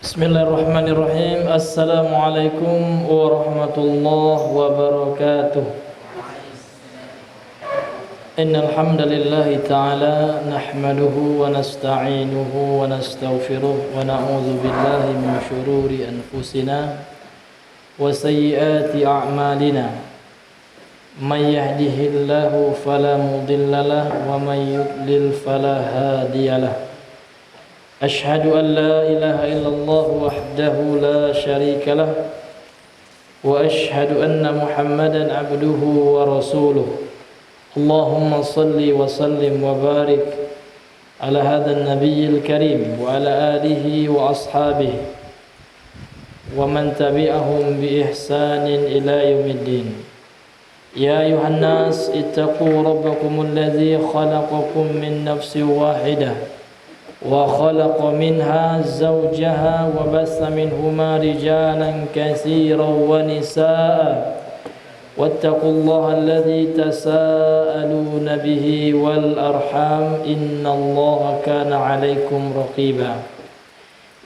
Bismillahirrahmanirrahim. Assalamualaikum warahmatullahi wabarakatuh. Innal hamdalillahi ta'ala nahmaduhu wa nasta'inuhu wa nastaghfiruh wa na'udzu billahi min shururi anfusina wa sayyiati a'malina. May yahdihillahu fala mudilla lahu wa may yudlil fala hadiya lahu. أشهد أن لا إله إلا الله وحده لا شريك له وأشهد أن محمدا عبده ورسوله اللهم صل وسلم وبارك على هذا النبي الكريم وعلى آله وأصحابه ومن تبعهم بإحسان إلى يوم الدين يا أيها الناس اتقوا ربكم الذي خلقكم من نفس واحدة وخلق منها زوجها وبث منهما رجالا كثيرا ونساء واتقوا الله الذي تساءلون به والأرحام إن الله كان عليكم رقيبا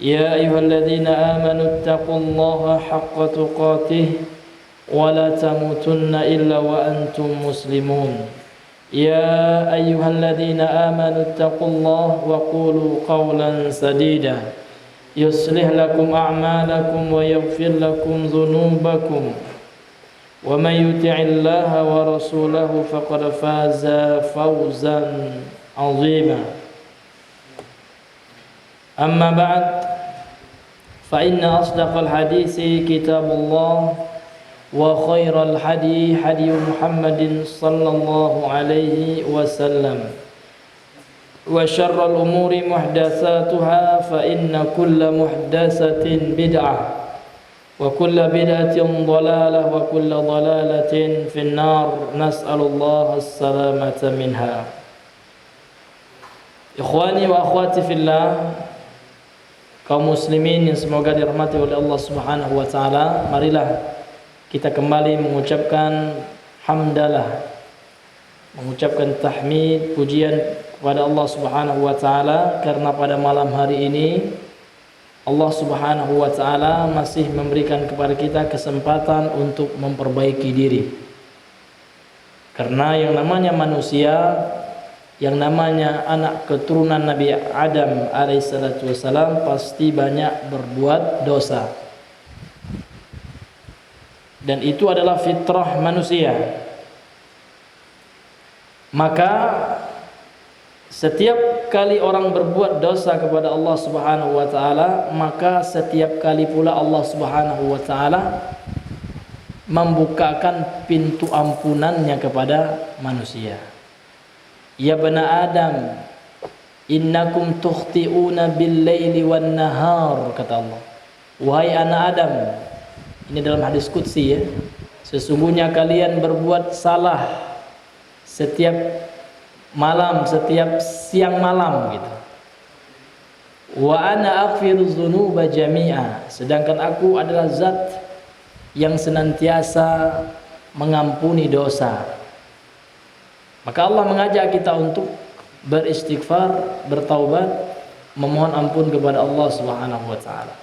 يا أيها الذين آمنوا اتقوا الله حق تقاته ولا تموتن إلا وأنتم مسلمون يا أيها الذين آمنوا اتقوا الله وقولوا قولا سديدا يصلح لكم أعمالكم ويغفر لكم ذنوبكم ومن يطع الله ورسوله فقد فاز فوزا عظيما أما بعد فإن أصدق الحديث كتاب الله وخير الحدي حدي محمد صلى الله عليه وسلم وشر الأمور محدثاتها فإن كل محدثة بدعة وكل بدعة ضلالة وكل ضلالة في النار نسأل الله السلامة منها. Ikhwani wa akhwati fillah, kaum muslimin yang semoga dirahmati oleh Allah Subhanahu wa taala, marilah kita kembali mengucapkan hamdalah, mengucapkan tahmid, pujian kepada Allah Subhanahu wa taala karena pada malam hari ini Allah Subhanahu wa taala masih memberikan kepada kita kesempatan untuk memperbaiki diri. Karena yang namanya manusia, yang namanya anak keturunan Nabi Adam alaihissalatu wassalam pasti banyak berbuat dosa. Dan itu adalah fitrah manusia. Maka setiap kali orang berbuat dosa kepada Allah Subhanahu wa taala, maka setiap kali pula Allah Subhanahu wa taala membukakan pintu ampunannya kepada manusia. Ya bani Adam, innakum tukhti'una bil-laili wan-nahar, kata Allah. Wahai anak Adam, ini dalam hadis qudsi ya, sesungguhnya kalian berbuat salah setiap malam, setiap siang malam gitu. Wa ana aghfiru dzunuba jami'a, sedangkan aku adalah zat yang senantiasa mengampuni dosa. Maka Allah mengajak kita untuk beristighfar, bertaubat, memohon ampun kepada Allah Subhanahu wa taala.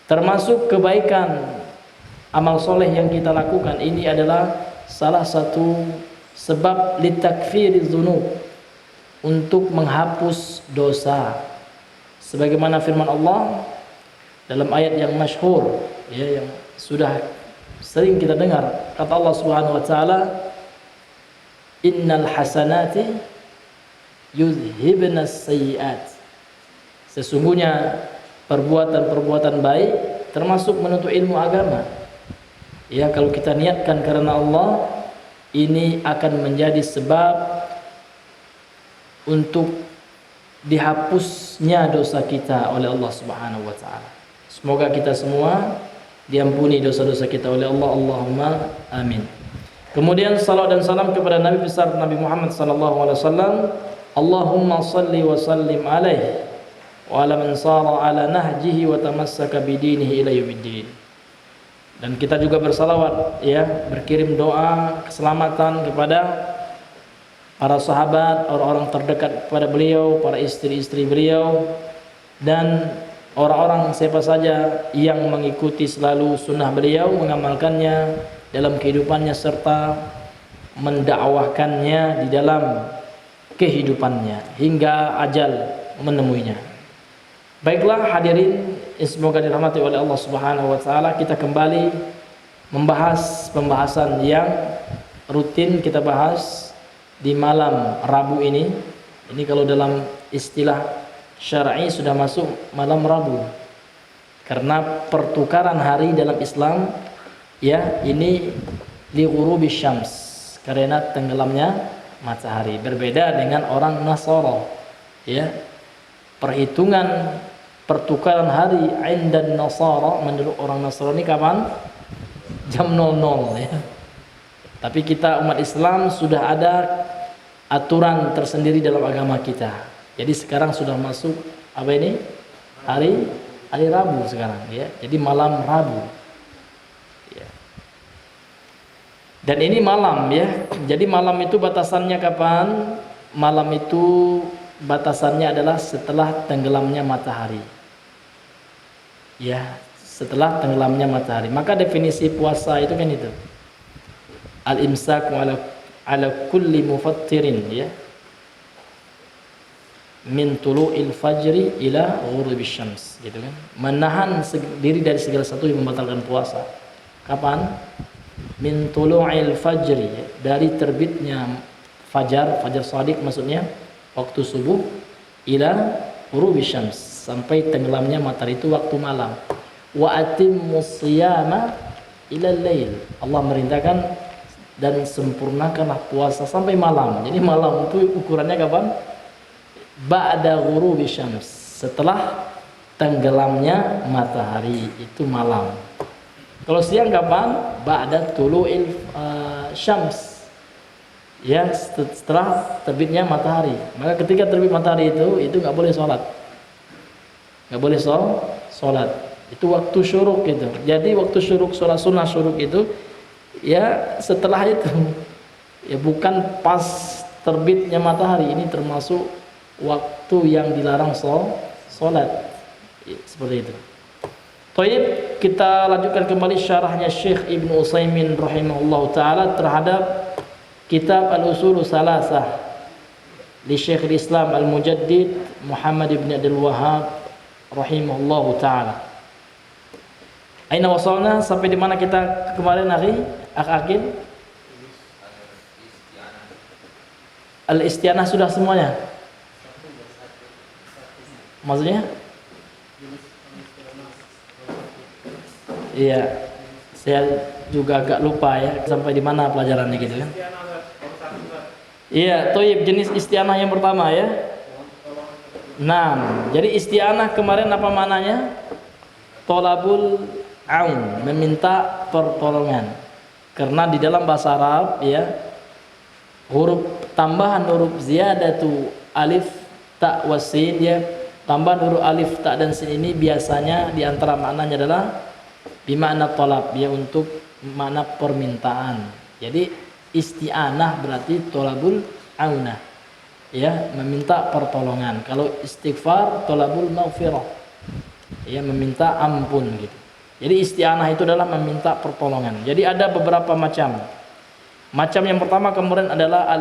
Termasuk kebaikan amal soleh yang kita lakukan ini adalah salah satu sebab litakfiriz dzunub, untuk menghapus dosa. Sebagaimana firman Allah dalam ayat yang masyhur ya, yang sudah sering kita dengar, kata Allah Subhanahu wa taala, innal hasanati yuzhibnas sayyi'at. Sesungguhnya perbuatan-perbuatan baik termasuk menuntut ilmu agama. Ya, kalau kita niatkan karena Allah, ini akan menjadi sebab untuk dihapusnya dosa kita oleh Allah Subhanahu wa taala. Semoga kita semua diampuni dosa-dosa kita oleh Allah. Allahumma amin. Kemudian salat dan salam kepada Nabi besar Nabi Muhammad sallallahu alaihi wasallam. Allahumma salli wa sallim alaihi wa ala man sara ala nahjihi wa tamassaka bidinihi ila yaumiddin. Dan kita juga bersalawat ya, berkirim doa keselamatan kepada para sahabat, orang-orang terdekat kepada beliau, para istri-istri beliau, dan orang-orang siapa saja yang mengikuti selalu sunnah beliau, mengamalkannya dalam kehidupannya serta mendakwahkannya di dalam kehidupannya hingga ajal menemuinya. Baiklah hadirin, semoga dirahmati oleh Allah Subhanahu wa taala, kita kembali membahas pembahasan yang rutin kita bahas di malam Rabu ini. Ini kalau dalam istilah syar'i sudah masuk malam Rabu. Karena pertukaran hari dalam Islam ya, ini li ghurubi syams, karena tenggelamnya matahari. Berbeda dengan orang Nasara ya. Perhitungan pertukaran hari indan Nasara menurut orang Nasrani kapan? Jam 00 ya. Tapi kita umat Islam sudah ada aturan tersendiri dalam agama kita. Jadi sekarang sudah masuk apa ini? Hari Rabu sekarang ya. Jadi malam Rabu. Ya. Dan ini malam ya. Jadi malam itu batasannya kapan? Malam itu batasannya adalah setelah tenggelamnya matahari. Ya, setelah tenggelamnya matahari. Maka definisi puasa itu kan itu. Al-imsak ala kulli mufattirin ya. Min tulu'il fajri ila ghurubis syams, gitu kan. Menahan diri dari segala sesuatu yang membatalkan puasa. Kapan? Min tulu'il fajri, ya. Dari terbitnya fajar shadiq maksudnya waktu subuh, ila ghurubis syams, sampai tenggelamnya matahari itu waktu malam. Wa atimmus shiyama ila lail. Allah merintahkan dan sempurnakanlah puasa sampai malam. Jadi malam itu ukurannya kapan? Ba'da ghurubi syams, setelah tenggelamnya matahari, itu malam. Kalau siang kapan? Ba'da tulu'il syams, ya, setelah terbitnya matahari. Maka ketika terbit matahari itu nggak boleh sholat, nggak boleh sholat. Itu waktu syuruk itu. Jadi waktu syuruk, sholat sunnah syuruk itu ya setelah itu, ya bukan pas terbitnya matahari. Ini termasuk waktu yang dilarang sholat ya, seperti itu. Baik, kita lanjutkan kembali syarahnya Syekh Ibnu Utsaimin rahimahullah taala terhadap kitab Al-Usul Salasah li Syekhul Islam Al-Mujaddid Muhammad ibn Abdul Wahhab rahimahullah taala. Aina wasalna, sampai di mana kita kemarin akhi? Al-Isti'anah sudah semuanya? Maksudnya? Iya, saya juga agak lupa ya sampai di mana pelajarannya gitu kan. Iya, toib jenis isti'anah yang pertama ya. Nah, jadi isti'anah kemarin apa maknanya? Tolabul aun, meminta pertolongan. Karena di dalam bahasa Arab ya, huruf tambahan huruf ziyadatu alif ta wasin ya, tambahan huruf alif ta dan sin ini biasanya di antara maknanya adalah bimakna tolab ya, untuk makna permintaan. Jadi isti'anah berarti tolabul aunah ya, meminta pertolongan. Kalau istighfar tolabul maghfirah ya, meminta ampun gitu. Jadi isti'anah itu adalah meminta pertolongan. Jadi ada beberapa macam. Macam yang pertama kemarin adalah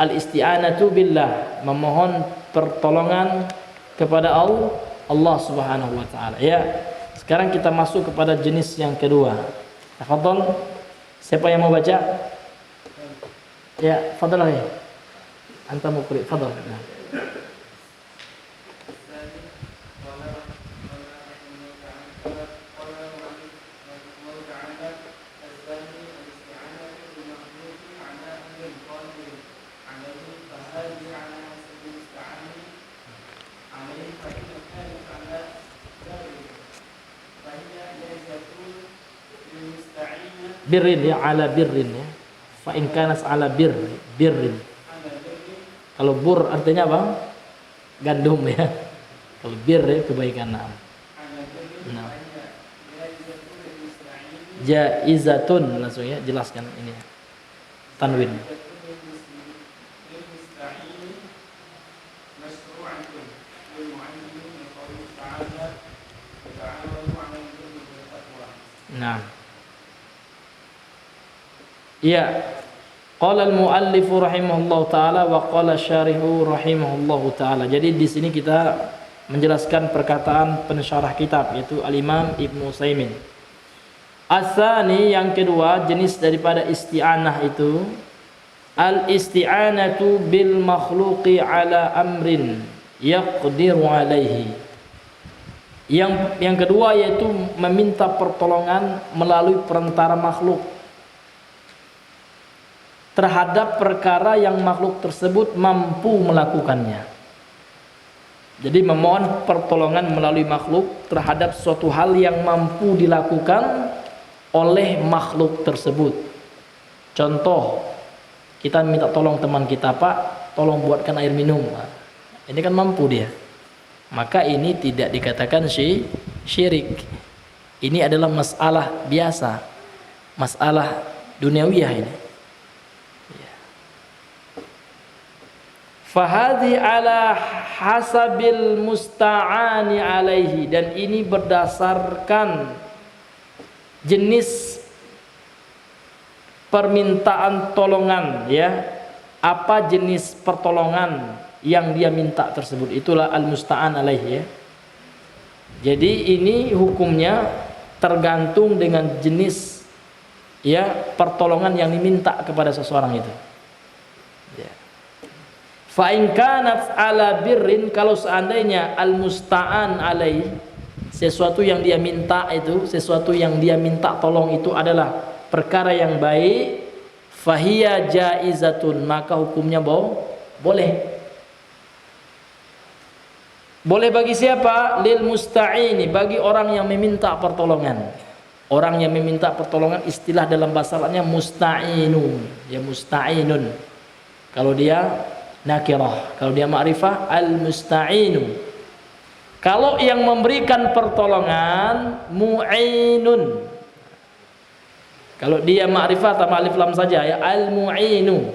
al-isti'anatu billah, memohon pertolongan kepada Allah Subhanahu wa taala ya. Sekarang kita masuk kepada jenis yang kedua. Tafadhol, siapa yang mau baca? Ya, fadhol ya. Anta muqri, fadhol. Birrin ya, ala birrin ya. Fa in kanas ala birrin. Kalau bur artinya apa? Gandum ya. Kalau bir ya kebaikan. Nah. Jaizatun langsung ya, jelaskan ini. Tanwin. Nah, iya. Qala al-muallif rahimahullahu taala wa qala syarihu rahimahullahu taala. Jadi di sini kita menjelaskan perkataan pensyarah kitab yaitu al-Imam Ibnu Utsaimin. Asani yang kedua jenis daripada isti'anah itu al-isti'anatu bil makhluqi ala amrin yaqdiru alaihi. Yang kedua yaitu meminta pertolongan melalui perantara makhluk terhadap perkara yang makhluk tersebut mampu melakukannya. Jadi memohon pertolongan melalui makhluk terhadap suatu hal yang mampu dilakukan oleh makhluk tersebut. Contoh, kita minta tolong teman kita, Pak, tolong buatkan air minum. Ini kan mampu dia. Maka ini tidak dikatakan syirik. Ini adalah masalah biasa, masalah duniawiyah ini. Fahadhi ala hasabil musta'ani alaihi, dan ini berdasarkan jenis permintaan tolongan, ya, apa jenis pertolongan yang dia minta tersebut, itulah al-musta'an alaihi, ya. Jadi ini hukumnya tergantung dengan jenis, ya, pertolongan yang diminta kepada seseorang itu. Fa in kanat ala birrin, kalau seandainya al-musta'an alaih, sesuatu yang dia minta itu, sesuatu yang dia minta tolong itu adalah perkara yang baik, fahiya jaizatun, maka hukumnya boleh. Boleh bagi siapa? Lil musta'ini, bagi orang yang meminta pertolongan. Orang yang meminta pertolongan, istilah dalam bahasa Arabnya musta'inun, ya, musta'inun. Kalau dia nakirah, kalau dia ma'rifah al-musta'inu. Kalau yang memberikan pertolongan mu'inun. Kalau dia ma'rifah tanpa alif lam saja, ya, al-mu'inu.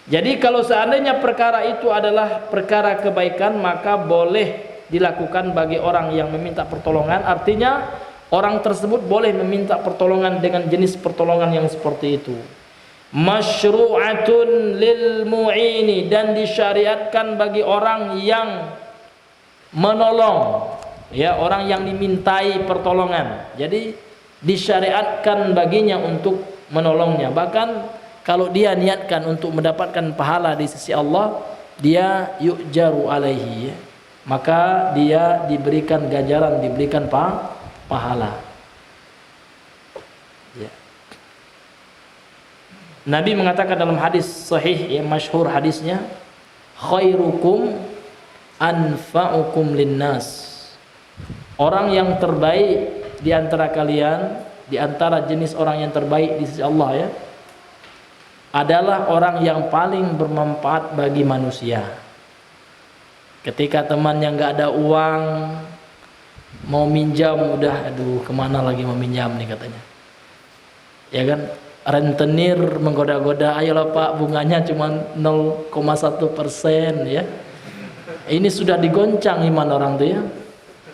Jadi kalau seandainya perkara itu adalah perkara kebaikan, maka boleh dilakukan bagi orang yang meminta pertolongan. Artinya orang tersebut boleh meminta pertolongan dengan jenis pertolongan yang seperti itu. Masyru'atun lil mu'ini, dan disyariatkan bagi orang yang menolong, ya, orang yang dimintai pertolongan. Jadi disyariatkan baginya untuk menolongnya. Bahkan kalau dia niatkan untuk mendapatkan pahala di sisi Allah, dia yu'jaru alaihi, ya, maka dia diberikan ganjaran, diberikan pahala. Nabi mengatakan dalam hadis sahih yang masyhur hadisnya, khairukum anfa'ukum linnas. Orang yang terbaik di antara kalian, di antara jenis orang yang terbaik di sisi Allah, ya, adalah orang yang paling bermanfaat bagi manusia. Ketika temannya nggak ada uang, mau minjam, udah aduh kemana lagi mau minjam nih katanya, ya kan, rentenir menggoda-goda, ayolah Pak, bunganya cuma 0,1%, ya. Ini sudah digoncang iman orang tuh, ya.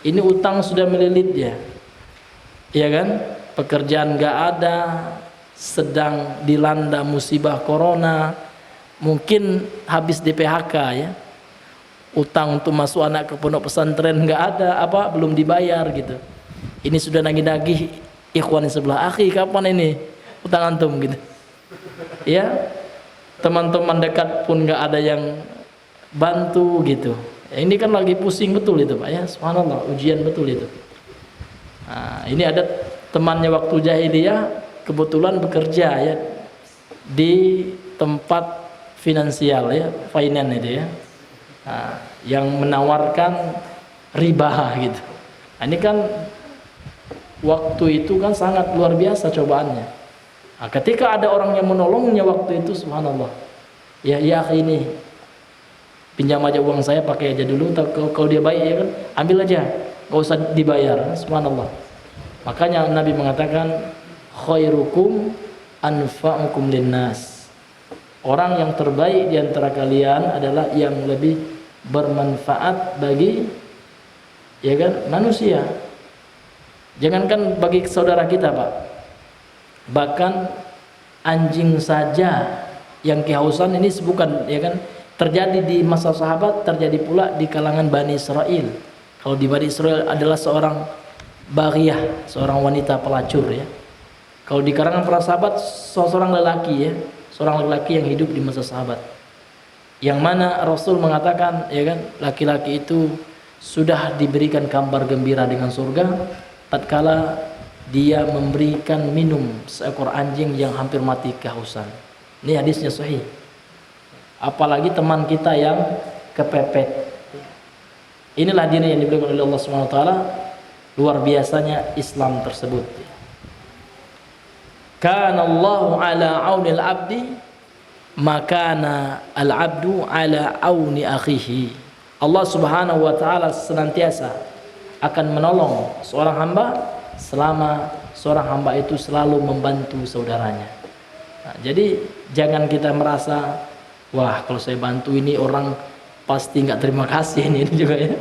Ini utang sudah melilit ya, ya kan, pekerjaan nggak ada, sedang dilanda musibah corona, mungkin habis di PHK, ya. Utang untuk masuk anak ke pondok pesantren nggak ada, apa, belum dibayar gitu. Ini sudah nagih-nagih ikhwan sebelah, akhi kapan ini utang antum gitu, ya. Teman-teman dekat pun nggak ada yang bantu gitu, ya. Ini kan lagi pusing betul itu Pak, ya, subhanallah, ujian betul itu. Nah, ini ada temannya waktu jahiliyah kebetulan bekerja, ya, di tempat finansial, ya, finance itu, ya. Nah, yang menawarkan riba gitu. Nah, ini kan waktu itu kan sangat luar biasa cobaannya. Nah, ketika ada orang yang menolongnya waktu itu, subhanallah, ya, ya ini pinjam aja uang saya, pakai aja dulu, kalau dia baik, ya kan, ambil aja, nggak usah dibayar, subhanallah. Makanya Nabi mengatakan khairukum anfa'ukum linnas. Orang yang terbaik di antara kalian adalah yang lebih bermanfaat bagi ya kan manusia. Jangankan bagi saudara kita, Pak. Bahkan anjing saja yang kehausan ini bukan ya kan terjadi di masa sahabat, terjadi pula di kalangan Bani Israel. Kalau di Bani Israel adalah seorang baghiyah, seorang wanita pelacur ya. Kalau di kalangan para sahabat seorang lelaki ya, seorang lelaki yang hidup di masa sahabat. Yang mana Rasul mengatakan ya kan laki-laki itu sudah diberikan kabar gembira dengan surga tatkala dia memberikan minum seekor anjing yang hampir mati kehausan. Ini hadisnya sahih. Apalagi teman kita yang kepepet. Inilah dina yang diberikan oleh Allah Subhanahu wa taala. Luar biasanya Islam tersebut. Kana Allahu ala aunil abdi makana al-abdu ala auni akhihi. Allah Subhanahu wa taala senantiasa akan menolong seorang hamba selama seorang hamba itu selalu membantu saudaranya. Nah, jadi jangan kita merasa wah kalau saya bantu ini orang pasti nggak terima kasih ini juga ya.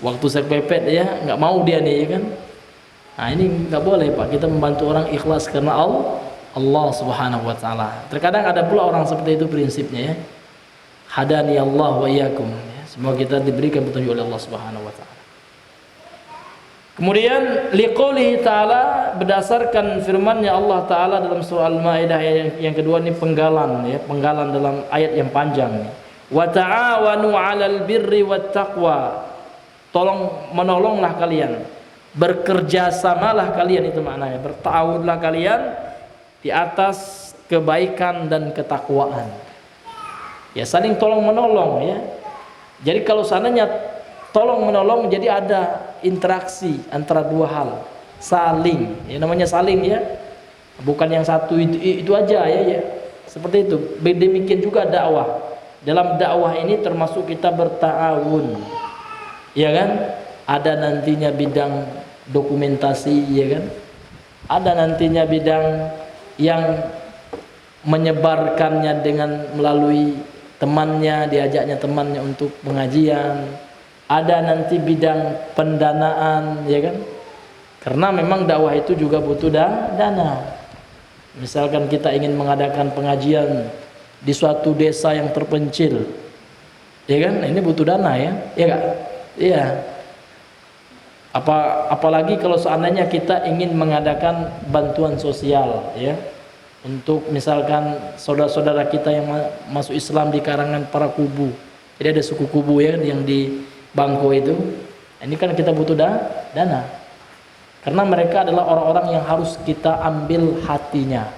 Waktu saya pepet ya nggak mau dia nih ya kan. Nah ini nggak boleh Pak, kita membantu orang ikhlas karena Allah Subhanahu wa taala. Terkadang ada pula orang seperti itu prinsipnya ya. Hadani Allah wa iyyakum. Semoga kita diberikan petunjuk oleh Allah Subhanahu wa taala. Kemudian liqoulihi ta'ala, berdasarkan firman-Nya Allah taala dalam surah Al-Maidah yang kedua ini penggalan ya, penggalan dalam ayat yang panjang nih. Wa ta'awanu 'alal birri wat taqwa. Tolong menolonglah kalian, bekerjasamalah kalian, itu maknanya, bertawunlah kalian di atas kebaikan dan ketakwaan. Ya saling tolong menolong ya. Jadi kalau sananya tolong menolong, jadi ada interaksi antara dua hal, saling ya, namanya saling ya, bukan yang satu itu aja ya, seperti itu. Demikian juga dakwah. Dalam dakwah ini termasuk kita berta'awun ya kan, ada nantinya bidang dokumentasi ya kan, ada nantinya bidang yang menyebarkannya dengan melalui temannya, diajaknya temannya untuk pengajian. Ada nanti bidang pendanaan ya kan, karena memang dakwah itu juga butuh dana. Misalkan kita ingin mengadakan pengajian di suatu desa yang terpencil ya kan, ini butuh dana ya kak. Iya, apalagi kalau seandainya kita ingin mengadakan bantuan sosial ya, untuk misalkan saudara-saudara kita yang masuk Islam di karangan para kubu. Jadi ada suku kubu ya yang di Bangko itu, ini kan kita butuh dana, karena mereka adalah orang-orang yang harus kita ambil hatinya.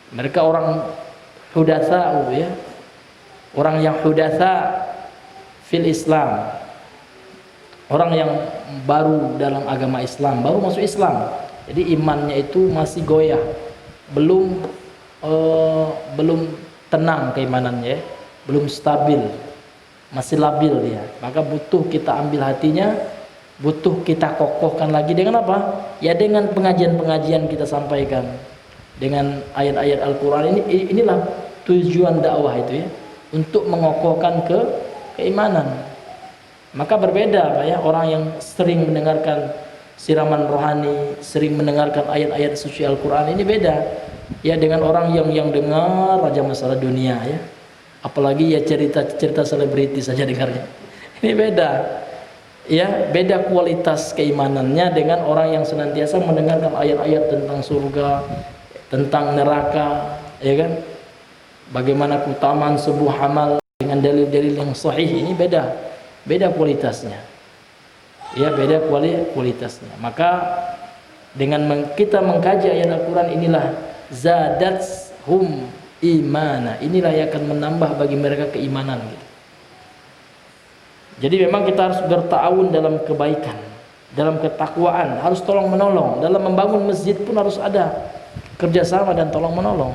Mereka orang hudatsa ya, orang yang hudatsa fil Islam, orang yang baru dalam agama Islam, baru masuk Islam, jadi imannya itu masih goyah, belum tenang keimanannya, belum stabil, masih labil dia. Maka butuh kita ambil hatinya, butuh kita kokohkan lagi dengan apa? Ya dengan pengajian-pengajian kita sampaikan, dengan ayat-ayat Al-Quran. Inilah tujuan dakwah itu ya, untuk mengokohkan keimanan. Maka berbeda Pak ya, orang yang sering mendengarkan siraman rohani, sering mendengarkan ayat-ayat suci Al-Quran, ini beda ya dengan orang yang dengar aja masalah dunia ya, apalagi ya cerita-cerita selebriti saja dengarnya. Ini beda ya, beda kualitas keimanannya dengan orang yang senantiasa mendengarkan ayat-ayat tentang surga, tentang neraka ya kan, bagaimana keutamaan sebuah amal dengan dalil-dalil yang sahih. Ini beda kualitasnya ya, beda kualitasnya. Maka dengan kita mengkaji ayat Al-Quran, inilah zadathum imana, inilah yang akan menambah bagi mereka keimanan gitu. Jadi memang kita harus berta'awun dalam kebaikan, dalam ketakwaan, harus tolong menolong. Dalam membangun masjid pun harus ada kerjasama dan tolong menolong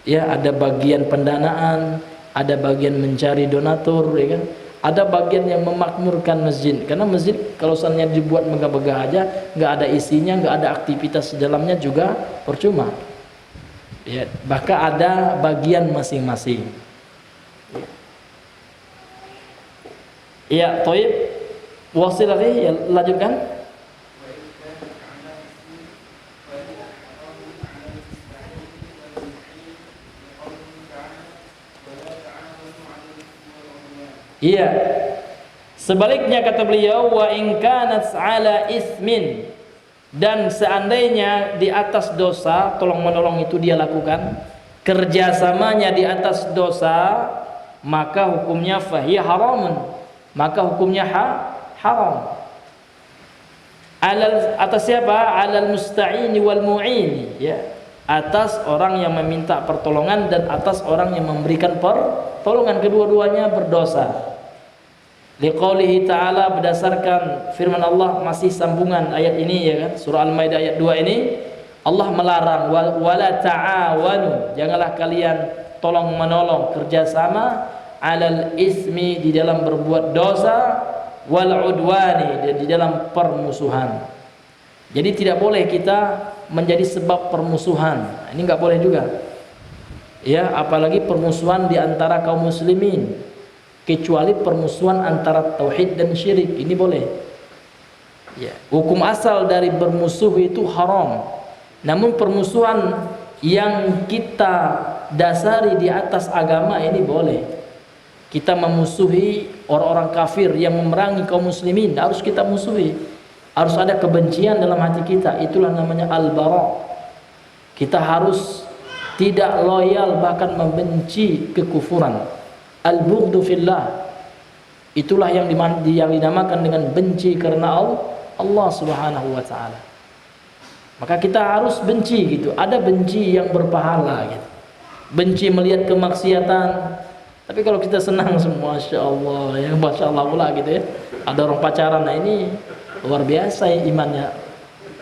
ya, ada bagian pendanaan, ada bagian mencari donatur ya kan, ada bagian yang memakmurkan masjid. Karena masjid kalau misalnya dibuat megah-megah aja, nggak ada isinya, nggak ada aktivitas di dalamnya juga percuma ya. Bahkan ada bagian masing-masing. Iya, toib. Wasil lagi, ya, lanjutkan. Iya. Sebaliknya kata beliau, wa in kanat ala ismin, dan seandainya di atas dosa, tolong menolong itu dia lakukan, kerjasamanya di atas dosa, maka hukumnya fahiya haramun, maka hukumnya haram. Atas siapa? Alal musta'ini wal mu'ini, ya, atas orang yang meminta pertolongan dan atas orang yang memberikan pertolongan, kedua-duanya berdosa. Liqaulihi ta'ala, berdasarkan firman Allah, masih sambungan ayat ini, ya kan, surah Al-Maidah ayat 2 ini, Allah melarang wala ta'awanu, janganlah kalian tolong menolong, kerjasama, alal ismi, di dalam berbuat dosa, wal udwani, dan di dalam permusuhan. Jadi tidak boleh kita menjadi sebab permusuhan, ini nggak boleh juga, ya, apalagi permusuhan di antara kaum muslimin, kecuali permusuhan antara tauhid dan syirik, ini boleh, ya. Hukum asal dari bermusuh itu haram, namun permusuhan yang kita dasari di atas agama ini boleh. Kita memusuhi orang-orang kafir yang memerangi kaum muslimin, harus kita musuhi, harus ada kebencian dalam hati kita, itulah namanya al-bara. Kita harus tidak loyal, bahkan membenci kekufuran. Al-bughdu fillah, itulah yang dinamakan dengan benci karena Allah Subhanahu wa taala. Maka kita harus benci gitu. Ada benci yang berpahala gitu. Benci melihat kemaksiatan. Tapi kalau kita senang semua, Masya Allah, ya, Masya Allah pula gitu ya. Ada orang pacaran, nah ini luar biasa ya imannya,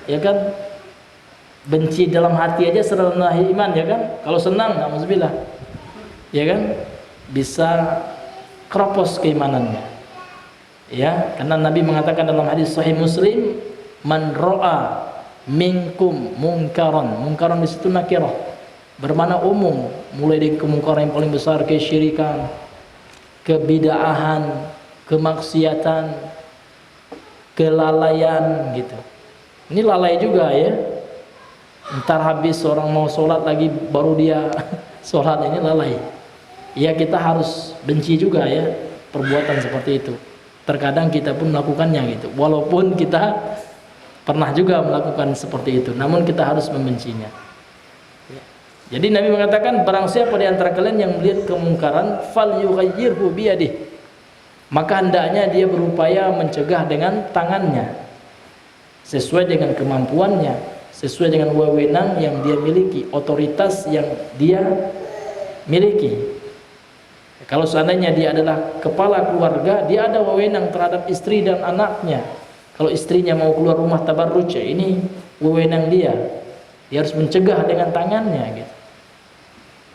ya kan. Benci dalam hati aja serendah iman, ya kan. Kalau senang, alhamdulillah, ya kan, bisa keropos keimanannya, ya. Karena Nabi mengatakan dalam hadis Sahih Muslim, man ro'a minkum mungkaran, mungkaran di situ nakirah, bermakna umum, mulai dari kemungkaran yang paling besar, kesyirikan, kebid'ahan, kemaksiatan, kelalaian gitu. Ini lalai juga, ya. Ntar habis orang mau sholat lagi baru dia sholat, ini lalai. Ya, kita harus benci juga, ya, perbuatan seperti itu. Terkadang kita pun melakukannya gitu, walaupun kita pernah juga melakukan seperti itu, namun kita harus membencinya, ya. Jadi Nabi mengatakan, barang siapa di antara kalian yang melihat kemungkaran, falyughayyirhu biyadihi, maka hendaknya dia berupaya mencegah dengan tangannya, sesuai dengan kemampuannya, sesuai dengan wewenang yang dia miliki, otoritas yang dia miliki. Kalau seandainya dia adalah kepala keluarga, dia ada wewenang terhadap istri dan anaknya. Kalau istrinya mau keluar rumah tabarruj, ya, ini wewenang dia. Dia harus mencegah dengan tangannya gitu.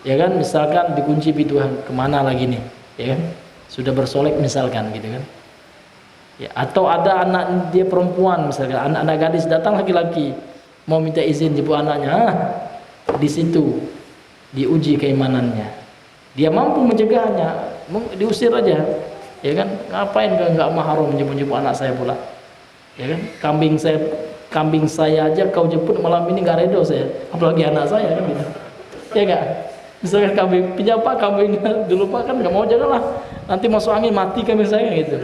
Ya kan, misalkan dikunci pintu, kemana lagi nih, ya kan, sudah bersolek misalkan gitu kan. Ya, atau ada anak dia perempuan misalkan, anak-anak gadis datang laki-laki mau minta izin jemput anaknya, di situ diuji keimanannya. Dia mampu mencegahnya, diusir aja, ya kan. Ngapain nggak mahram jemput anak saya pula, ya kan. Kambing saya aja kau jemput malam ini nggak redo saya, apalagi anak saya kan gitu, ya nggak. Misalkan kambing pinjam pak, kambing dulu pak, kan nggak mau, janganlah nanti masuk angin mati kambing saya gitu.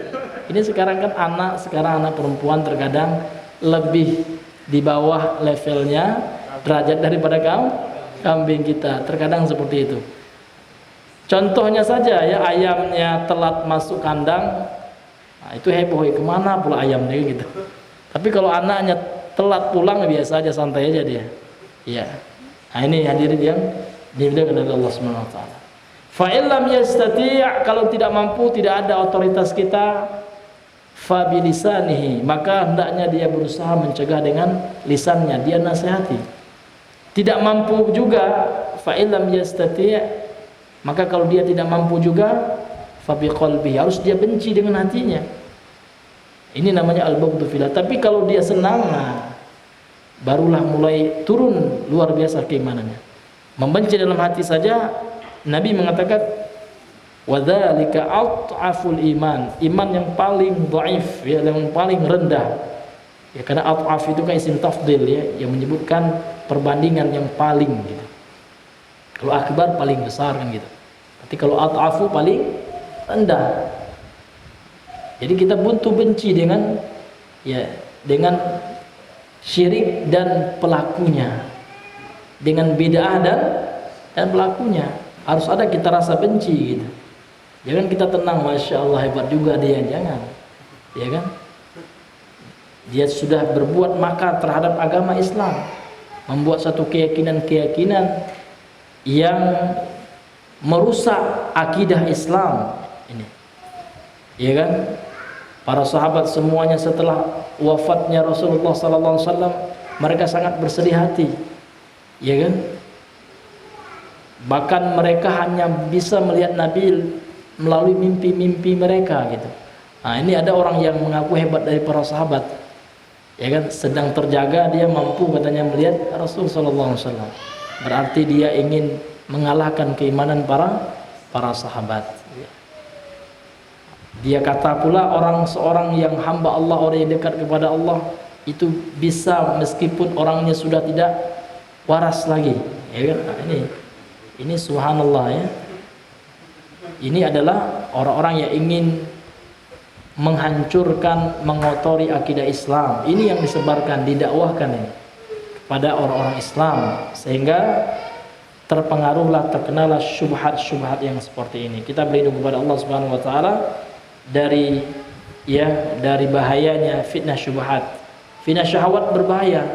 Ini sekarang kan anak perempuan terkadang lebih di bawah levelnya derajat daripada kambing kita, terkadang seperti itu. Contohnya saja, ya, ayamnya telat masuk kandang, nah, itu heboh, kemana pula ayamnya gitu. Tapi kalau anaknya telat pulang, biasa aja, santai aja dia, ya. Nah, ini hadirin yang dimuliakan oleh Allah Subhanahu wa taala. Fa illam yastati', kalau tidak mampu, tidak ada otoritas kita, fa bilisanihi, maka hendaknya dia berusaha mencegah dengan lisannya, dia nasihati. Tidak mampu juga, fa illam yastati', maka kalau dia tidak mampu juga, fa biqalbihi, harus dia benci dengan hatinya. Ini namanya al-bughdu fillah. Tapi kalau dia senang, nah, barulah mulai turun luar biasa keimanannya. Membenci dalam hati saja, Nabi mengatakan Wadzalika at'aful iman, iman yang paling dhaif, ya, yang paling rendah. Ya, karena at'af itu kan isim tafdil, ya, yang menyebutkan perbandingan yang paling gitu. Kalau akbar paling besar kan gitu. Tapi kalau at'afu paling rendah. Jadi kita buntu benci dengan, ya, dengan syirik dan pelakunya, dengan bid'ah dan pelakunya. Harus ada kita rasa benci gitu. Jangan kita tenang, masya Allah hebat juga dia, jangan, ya kan? Dia sudah berbuat makar terhadap agama Islam, membuat satu keyakinan-keyakinan yang merusak akidah Islam ini, ya kan? Para sahabat semuanya setelah wafatnya Rasulullah SAW, mereka sangat bersedih hati, ya kan? Bahkan mereka hanya bisa melihat Nabi melalui mimpi-mimpi mereka gitu. Nah, ini ada orang yang mengaku hebat dari para sahabat, ya kan, sedang terjaga dia mampu katanya melihat Rasul sallallahu alaihi wasallam. Berarti dia ingin mengalahkan keimanan para sahabat. Dia kata pula seorang yang hamba Allah, orang yang dekat kepada Allah itu bisa meskipun orangnya sudah tidak waras lagi, ya kan? Nah, ini subhanallah, ya. Ini adalah orang-orang yang ingin menghancurkan, mengotori akidah Islam. Ini yang disebarkan, didakwahkan ini kepada orang-orang Islam, sehingga terpengaruhlah, terkenalah syubhat-syubhat yang seperti ini. Kita berlindung kepada Allah Subhanahu wa taala dari bahayanya fitnah syubhat. Fitnah syahwat berbahaya,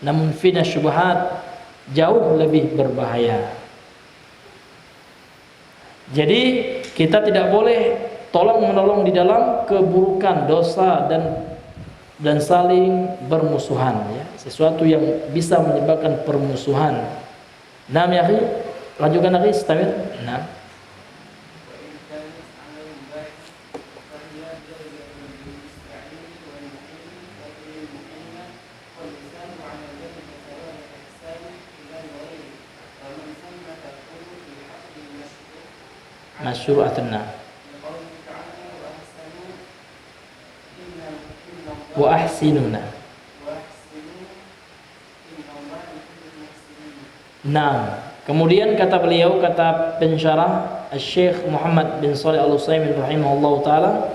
namun fitnah syubhat jauh lebih berbahaya. Jadi kita tidak boleh tolong menolong di dalam keburukan, dosa dan saling bermusuhan, ya. Sesuatu yang bisa menyebabkan permusuhan. Naam ya akhi, lanjutkan akhi, istamir. Nah. Masyru'atun wa ahsinuna. Nah, kemudian kata beliau, kata pensyarah Syekh Muhammad bin Shalih Al-Utsaimin rahimahullahu taala,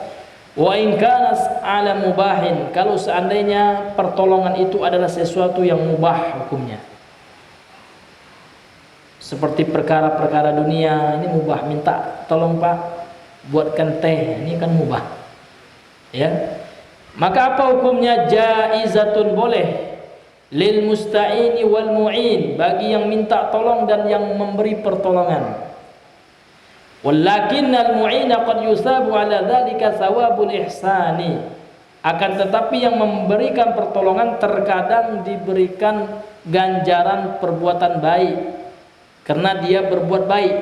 wa in kana ala mubahin, kalau seandainya pertolongan itu adalah sesuatu yang mubah hukumnya, seperti perkara-perkara dunia, ini mubah, minta tolong Pak buatkan teh, ini kan mubah, ya. Maka apa hukumnya? Jaizatun, boleh, lil musta'ini wal mu'in, bagi yang minta tolong dan yang memberi pertolongan. Walakinnal mu'ina qad yusabu ala dzalika thawabul ihsani, akan tetapi yang memberikan pertolongan terkadang diberikan ganjaran perbuatan baik karena dia berbuat baik.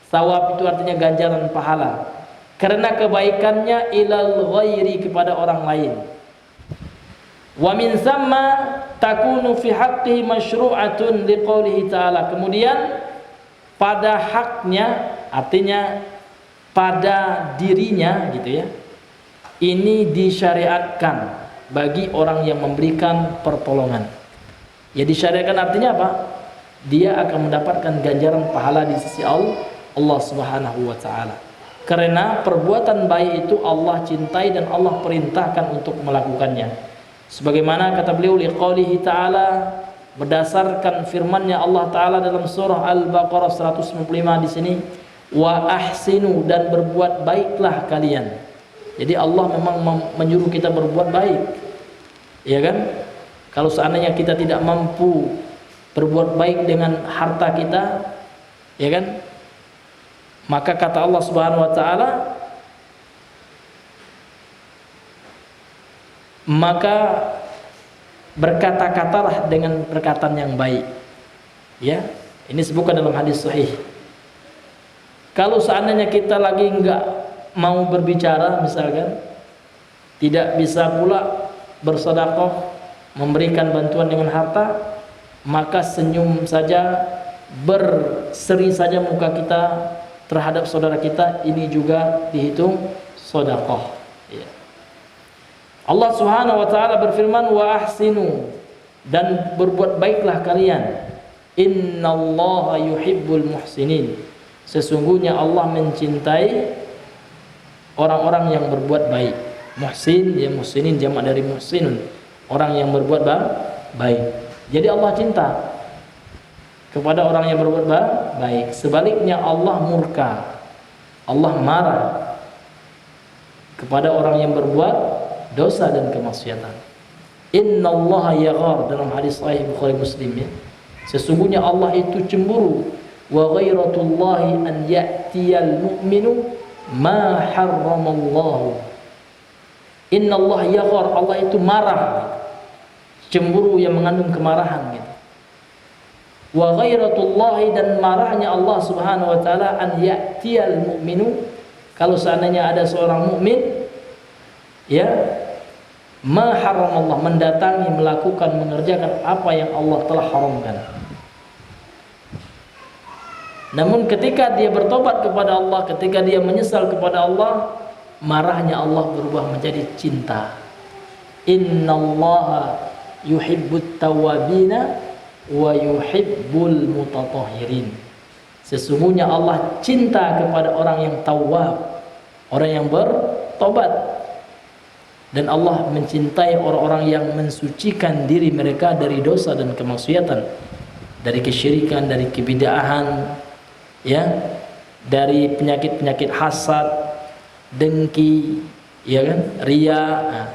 Thawab itu artinya ganjaran pahala karena kebaikannya ilal ghairi, kepada orang lain. Wa min thamma takunu fi haqqihi masyru'atun liqoulihi ta'ala, kemudian pada haknya, artinya pada dirinya gitu, ya, ini disyariatkan bagi orang yang memberikan pertolongan. Ya, disyariatkan artinya apa? Dia akan mendapatkan ganjaran pahala di sisi Allah Subhanahu wa taala. Karena perbuatan baik itu Allah cintai dan Allah perintahkan untuk melakukannya. Sebagaimana kata beliau liqaulihi ta'ala, berdasarkan firman-Nya Allah taala dalam surah Al-Baqarah 155 di sini, wa ahsinu, dan berbuat baiklah kalian. Jadi Allah memang menyuruh kita berbuat baik, ya kan? Kalau seandainya kita tidak mampu berbuat baik dengan harta kita, ya kan, maka kata Allah Subhanahu wa taala, maka berkata-katalah dengan perkataan yang baik, ya. Ini disebutkan dalam hadis sahih. Kalau seandainya kita lagi enggak mau berbicara, misalkan tidak bisa pula bersedekah, memberikan bantuan dengan harta, maka senyum saja, berseri saja muka kita, terhadap saudara kita, ini juga dihitung sedekah. Ya. Allah Subhanahu wa taala berfirman, wa ahsinu, dan berbuat baiklah kalian. Innallaha yuhibbul muhsinin. Sesungguhnya Allah mencintai orang-orang yang berbuat baik. Muhsin, ya, muhsinin jamak dari muhsinun, orang yang berbuat baik. Jadi Allah cinta kepada orang yang berbuat baik. Sebaliknya Allah murka, Allah marah kepada orang yang berbuat dosa dan kemaksiatan. Innallaha yaghar, dalam hadis sahih Bukhari Muslim, ya. Sesungguhnya Allah itu cemburu. Wa ghairatullahi an ya'tiyal mu'minu ma harramallahu. Innallaha yaghar, Allah itu marah, cemburu yang mengandung kemarahan, gitu. Wa ghairatullahi, dan marahnya Allah Subhanahu wa taala, an ya'tiyal mu'minu, kalau seandainya ada seorang mukmin, ya, ma haramallah, mendatangi, melakukan, mengerjakan apa yang Allah telah haramkan. Namun ketika dia bertobat kepada Allah, ketika dia menyesal kepada Allah, marahnya Allah berubah menjadi cinta. Innallaha yuhibbut tawwabina wa yuhibbul mutatahhirin. Sesungguhnya Allah cinta kepada orang yang tawwab, orang yang bertobat, dan Allah mencintai orang-orang yang mensucikan diri mereka dari dosa dan kemaksiatan, dari kesyirikan, dari kebid'ahan, ya, dari penyakit-penyakit hasad, dengki, ya kan, ria. Nah,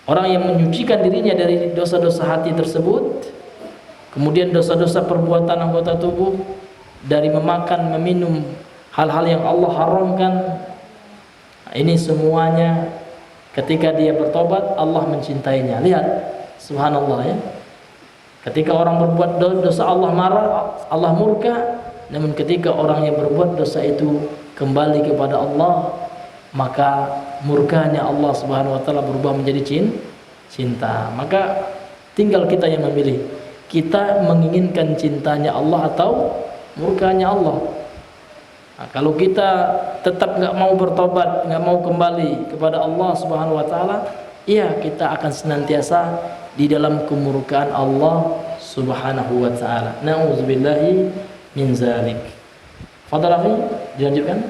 orang yang menyucikan dirinya dari dosa-dosa hati tersebut, kemudian dosa-dosa perbuatan anggota tubuh, dari memakan, meminum hal-hal yang Allah haramkan. Nah, ini semuanya ketika dia bertobat, Allah mencintainya. Lihat, subhanallah, ya. Ketika orang berbuat dosa, Allah marah, Allah murka. Namun ketika orang yang berbuat dosa itu kembali kepada Allah, maka murkanya Allah Subhanahu wa taala berubah menjadi cinta. Maka tinggal kita yang memilih. Kita menginginkan cintanya Allah atau murkanya Allah. Nah, kalau kita tetap nggak mau bertobat, nggak mau kembali kepada Allah Subhanahu wa taala, iya, kita akan senantiasa di dalam kemurkaan Allah Subhanahu wa taala. Nauzubillahi min zalik. Fadhal akhi, dilanjutkan.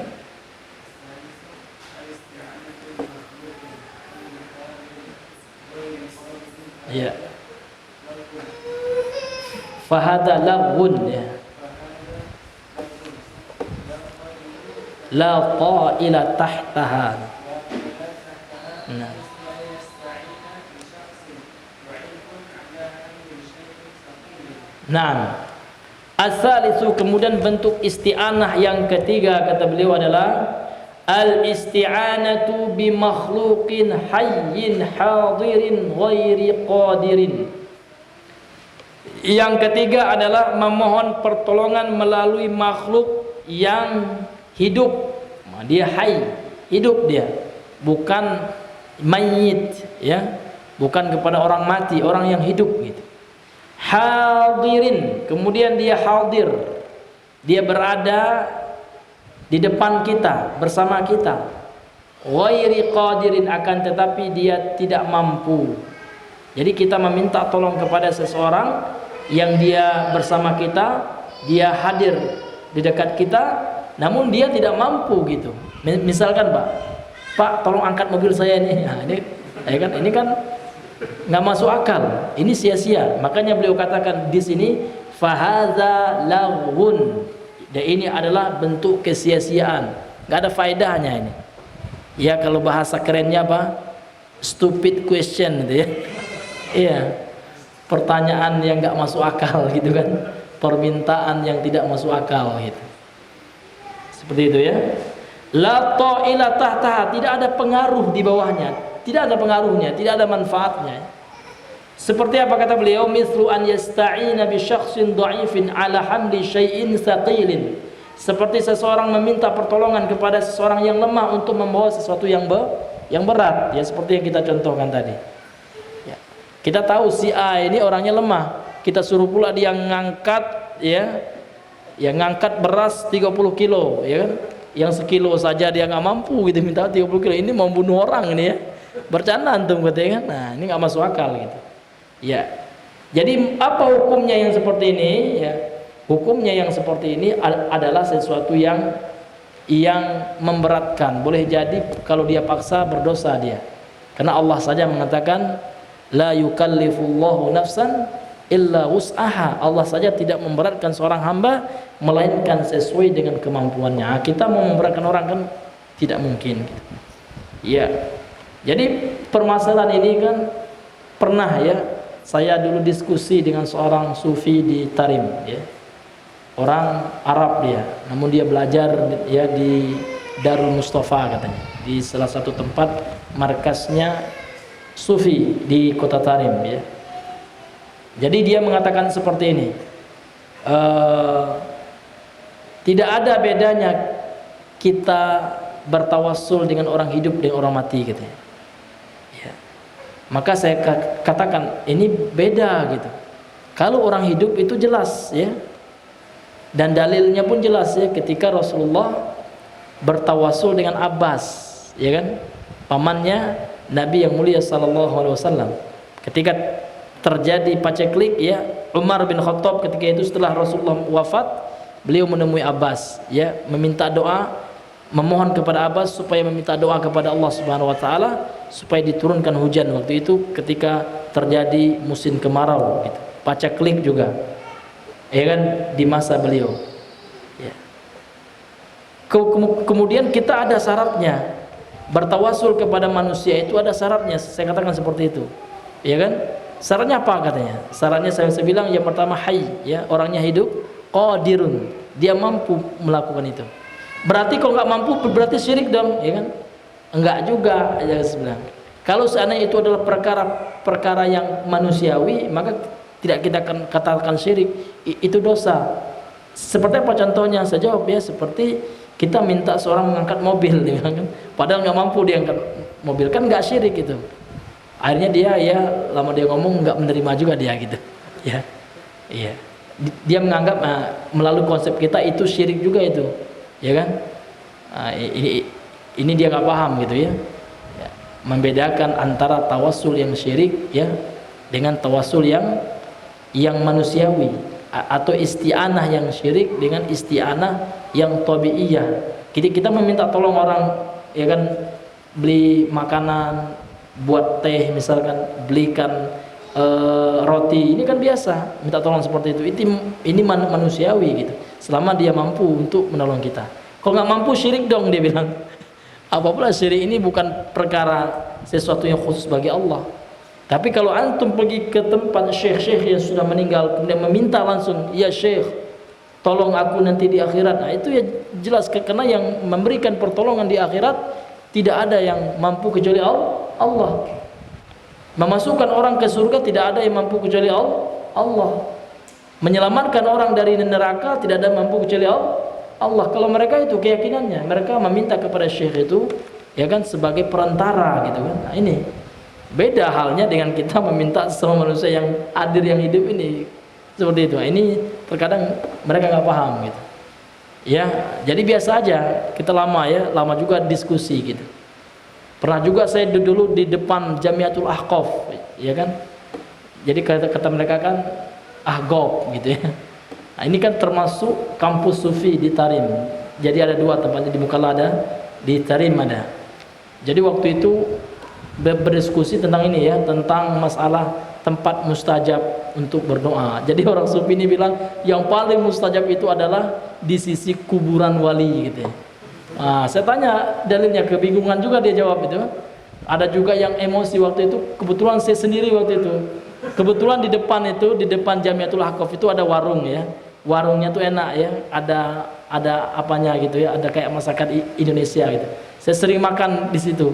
Ya. Fahada laghun, ya. La ta'ila tahtaha. Nah. Naam. As-salisu, kemudian bentuk isti'anah yang ketiga kata beliau adalah al-isti'anatu bi makhluqin hayyin hadirin ghairi qadirin. Yang ketiga adalah memohon pertolongan melalui makhluk yang hidup. Dia hayy, hidup dia, bukan mayyit, ya, bukan kepada orang mati, orang yang hidup, gitu. Hadirin, kemudian dia hadir, dia berada di depan kita, bersama kita. Ghairi qadirin, akan tetapi dia tidak mampu. Jadi kita meminta tolong kepada seseorang yang dia bersama kita, dia hadir di dekat kita, namun dia tidak mampu, gitu. Misalkan, Pak, tolong angkat mobil saya ini. Nah, ini kan nggak masuk akal, ini sia-sia. Makanya beliau katakan di sini fahadza laghun, dan ini adalah bentuk kesia-siaan, nggak ada faedahnya ini. Ya, kalau bahasa kerennya apa? Stupid question, gitu ya. Iya, pertanyaan yang nggak masuk akal, gitu kan, permintaan yang tidak masuk akal, gitu. Seperti itu, ya. La ta'ila tahtaha, tidak ada pengaruh di bawahnya. Tidak ada pengaruhnya, tidak ada manfaatnya. Seperti apa kata beliau? Mislu an yasta'ina bi syakhsin dha'ifin ala hamli syai'in thaqilin. Seperti seseorang meminta pertolongan kepada seseorang yang lemah untuk membawa sesuatu yang berat, ya, seperti yang kita contohkan tadi. Ya. Kita tahu si A ini orangnya lemah, kita suruh pula dia ngangkat, ya, ya ngangkat beras 30 kilo, ya kan? Yang sekilo saja dia nggak mampu gitu, minta 30 kilo. Ini mau bunuh orang ini ya. Bercanda antum katanya kan. Nah, ini nggak masuk akal gitu. Ya. Jadi apa hukumnya yang seperti ini ya? Hukumnya yang seperti ini adalah sesuatu yang memberatkan. Boleh jadi kalau dia paksa berdosa dia. Karena Allah saja mengatakan la yukallifullahu nafsan illa wus'aha. Allah saja tidak memberatkan seorang hamba melainkan sesuai dengan kemampuannya. Kita mau memberatkan orang kan tidak mungkin. Ya. Jadi permasalahan ini kan pernah ya saya dulu diskusi dengan seorang sufi di Tarim ya. Orang Arab dia, namun dia belajar ya di Darul Mustafa katanya, di salah satu tempat markasnya sufi di kota Tarim ya. Jadi dia mengatakan seperti ini, tidak ada bedanya kita bertawassul dengan orang hidup dengan orang mati katanya. Ya. Maka saya katakan ini beda gitu. Kalau orang hidup itu jelas ya, dan dalilnya pun jelas ya, ketika Rasulullah bertawassul dengan Abbas, ya kan, pamannya Nabi yang mulia sallallahu alaihi wasallam. Ketika terjadi paceklik ya, Umar bin Khattab ketika itu setelah Rasulullah wafat, beliau menemui Abbas ya, meminta doa, memohon kepada Abbas supaya meminta doa kepada Allah Subhanahu wa taala supaya diturunkan hujan waktu itu ketika terjadi musim kemarau gitu. Paceklik juga. Ya kan, di masa beliau. Ya. Kemudian kita ada syaratnya. Bertawasul kepada manusia itu ada syaratnya. Saya katakan seperti itu. Ya kan? Syaratnya apa katanya? Syaratnya saya bilang yang pertama hayy, ya, orangnya hidup, qadirun, dia mampu melakukan itu. Berarti kalau nggak mampu berarti syirik dong, ya kan? Enggak juga, ya sebenarnya. Kalau seandainya itu adalah perkara yang manusiawi, maka tidak kita akan katakan syirik, itu dosa. Seperti apa contohnya? Saya jawab ya, seperti kita minta seorang mengangkat mobil, ya kan? Padahal nggak mampu dia angkat mobil, kan nggak syirik itu. Akhirnya dia ya lama dia ngomong nggak menerima juga dia gitu, ya, iya. Dia menganggap melalui konsep kita itu syirik juga itu, ya kan? Ini dia nggak paham gitu ya. Membedakan antara tawassul yang syirik ya dengan tawassul yang manusiawi, atau isti'anah yang syirik dengan isti'anah yang tabi'iyah. Kita meminta tolong orang, ya kan, beli makanan, buat teh misalkan, belikan roti, ini kan biasa minta tolong seperti itu. Ini manusiawi gitu, selama dia mampu untuk menolong kita. Kalau nggak mampu syirik dong, dia bilang. Apabila syirik ini bukan perkara sesuatu yang khusus bagi Allah. Tapi kalau antum pergi ke tempat syekh-syekh yang sudah meninggal, kemudian meminta langsung, ya syekh, tolong aku nanti di akhirat, nah itu ya jelas, karena yang memberikan pertolongan di akhirat tidak ada yang mampu kecuali Allah. Memasukkan orang ke surga tidak ada yang mampu kecuali Allah. Menyelamatkan orang dari neraka tidak ada yang mampu kecuali Allah. Kalau mereka itu keyakinannya, mereka meminta kepada syekh itu, ya kan, sebagai perantara gitu kan. Nah, ini beda halnya dengan kita meminta sama manusia yang hadir, yang hidup ini, seperti itu. Ini terkadang mereka nggak paham gitu. Ya, jadi biasa aja. Kita lama juga diskusi gitu. Pernah juga saya dulu di depan Jamiatul Ahqaf, ya kan. Jadi kata mereka kan Ahqaf gitu ya. Nah, ini kan termasuk kampus sufi di Tarim. Jadi ada dua tempatnya, di Mukalla ada, di Tarim ada. Jadi waktu itu berdiskusi tentang ini ya, tentang masalah tempat mustajab untuk berdoa. Jadi orang sufi ini bilang yang paling mustajab itu adalah di sisi kuburan wali gitu ya. Nah, saya tanya dalilnya, kebingungan juga dia jawab itu. Ada juga yang emosi waktu itu, kebetulan saya sendiri waktu itu. Kebetulan di depan Jamiatul Ahqaf itu ada warung ya. Warungnya tuh enak ya, ada apanya gitu ya, ada kayak masakan Indonesia gitu. Saya sering makan di situ.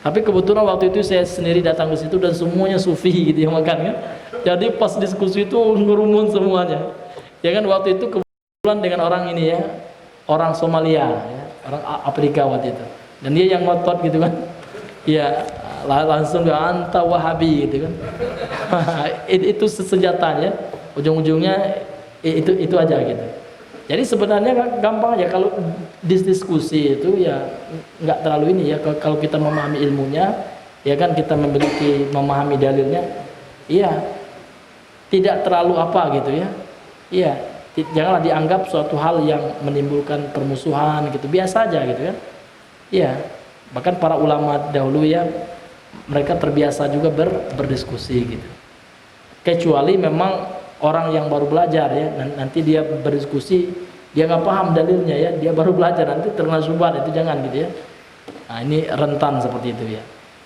Tapi kebetulan waktu itu saya sendiri datang ke situ dan semuanya sufi gitu yang makan kan. Jadi pas diskusi itu ngerumun semuanya. Ya kan, waktu itu kebetulan dengan orang ini ya, orang Somalia ya, orang Afrika waktu itu. Dan dia yang ngotot gitu kan. Ya, langsung dia anta Wahabi gitu kan. Itu senjatanya. Ujung-ujungnya itu aja gitu. Jadi sebenarnya gampang aja kalau diskusi itu ya nggak terlalu ini ya, kalau kita memahami ilmunya ya kan, kita memahami dalilnya, iya tidak terlalu apa gitu ya. Iya, janganlah dianggap suatu hal yang menimbulkan permusuhan gitu, biasa aja gitu kan. Iya, bahkan para ulama dahulu ya mereka terbiasa juga berdiskusi gitu. Kecuali memang orang yang baru belajar ya, nanti dia berdiskusi, dia nggak paham dalilnya ya, dia baru belajar, nanti terkena syubhat, itu jangan gitu ya. Nah ini rentan seperti itu ya.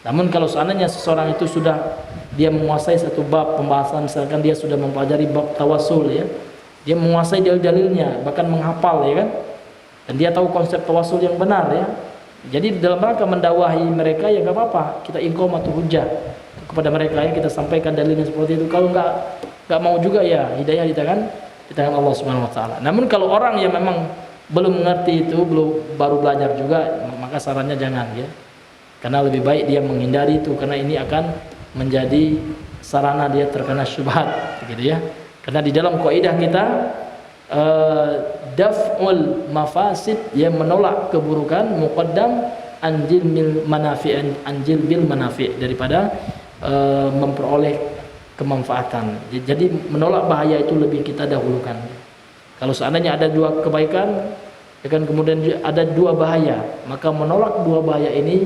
Namun kalau seandainya seseorang itu sudah dia menguasai satu bab pembahasan, misalkan dia sudah mempelajari bab tawasul ya, dia menguasai dalil-dalilnya, bahkan menghafal ya kan, dan dia tahu konsep tawasul yang benar ya. Jadi dalam rangka mendakwahi mereka ya nggak apa-apa, kita iqamatu hujjah kepada mereka ya, kita sampaikan dalilnya seperti itu. Kalau nggak mau juga ya, hidayah di tangan Allah Subhanahu wa taala. Namun kalau orang yang memang belum mengerti itu, baru belajar juga, maka sarannya jangan ya. Karena lebih baik dia menghindari itu, karena ini akan menjadi sarana dia terkena syubhat gitu ya. Karena di dalam kaidah kita daf'ul mafasid, yang menolak keburukan, muqaddam anjil bil manafi', daripada memperoleh kemanfaatan. Jadi menolak bahaya itu lebih kita dahulukan. Kalau seandainya ada dua kebaikan ya kan, kemudian ada dua bahaya, maka menolak dua bahaya ini